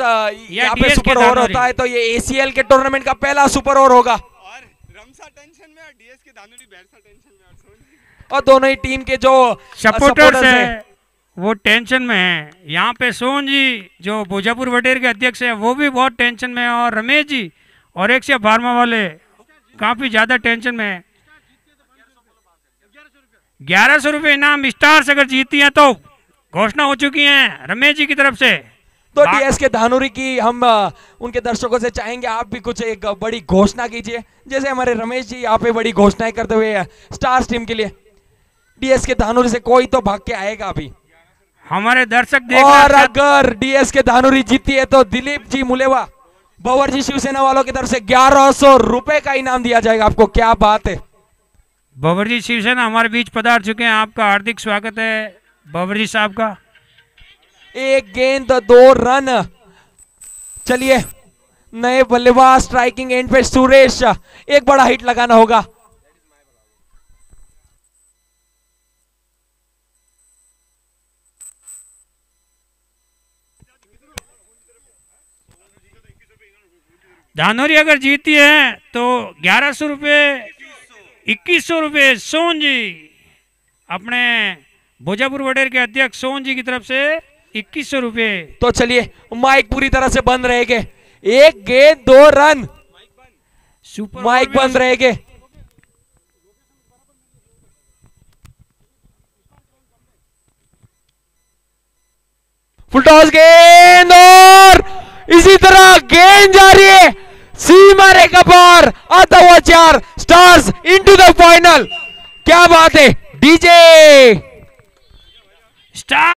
यहाँ पे सुपर ओवर होता है तो ये एसीएल के टूर्नामेंट का पहला सुपर ओवर होगा। और रमसा टेंशन में और डीएस के दानूरी बैरसा टेंशन में और दोनों ही टीम के जो सपोर्टर्स हैं वो टेंशन में है। यहाँ पे सोहन जी जो भोजापुर वडेर के अध्यक्ष है वो भी बहुत टेंशन में है और रमेश जी और एक्सिया फार्मा वाले काफी ज्यादा टेंशन में है। 1100 रुपये इनाम स्टार्स अगर जीती है तो घोषणा हो चुकी है रमेश जी की तरफ से। तो डीएस के धानूरी की हम उनके दर्शकों से चाहेंगे आप भी कुछ एक बड़ी घोषणा कीजिए, जैसे हमारे रमेश जी यहाँ पे बड़ी घोषणाएं करते हुए स्टार्स टीम के लिए। डीएस के धानुरी से कोई तो भाग के आएगा अभी। हमारे दर्शक देख और रहे हैं। अगर डीएस के धानुरी जीती है तो दिलीप जी मुलेवा बवरजी शिवसेना वालों की तरफ से 1100 रुपए का इनाम दिया जाएगा आपको। क्या बात है। बवरजी शिवसेना हमारे बीच पधार चुके हैं, आपका हार्दिक स्वागत है बवरजी साहब का। 1 गेंद 2 रन। चलिए नए बल्लेबाज स्ट्राइकिंग एंड पे सुरेश, एक बड़ा हिट लगाना होगा। धानोरी अगर जीती है तो 1100 रुपये, 2100 रुपये सोन जी, अपने भोजापुर वडेर के अध्यक्ष सोन जी की तरफ से 2100 रुपये। तो चलिए माइक पूरी तरह से बंद रहेंगे। 1 गेंद 2 रन, माइक बंद रहेंगे। फुल टॉस गेंद और इसी तरह गेंद जा रही है सीमा रेखा पार, आता हुआ 4 स्टार्स इनटू द फाइनल। क्या बात है डीजे स्टार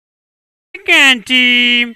टीम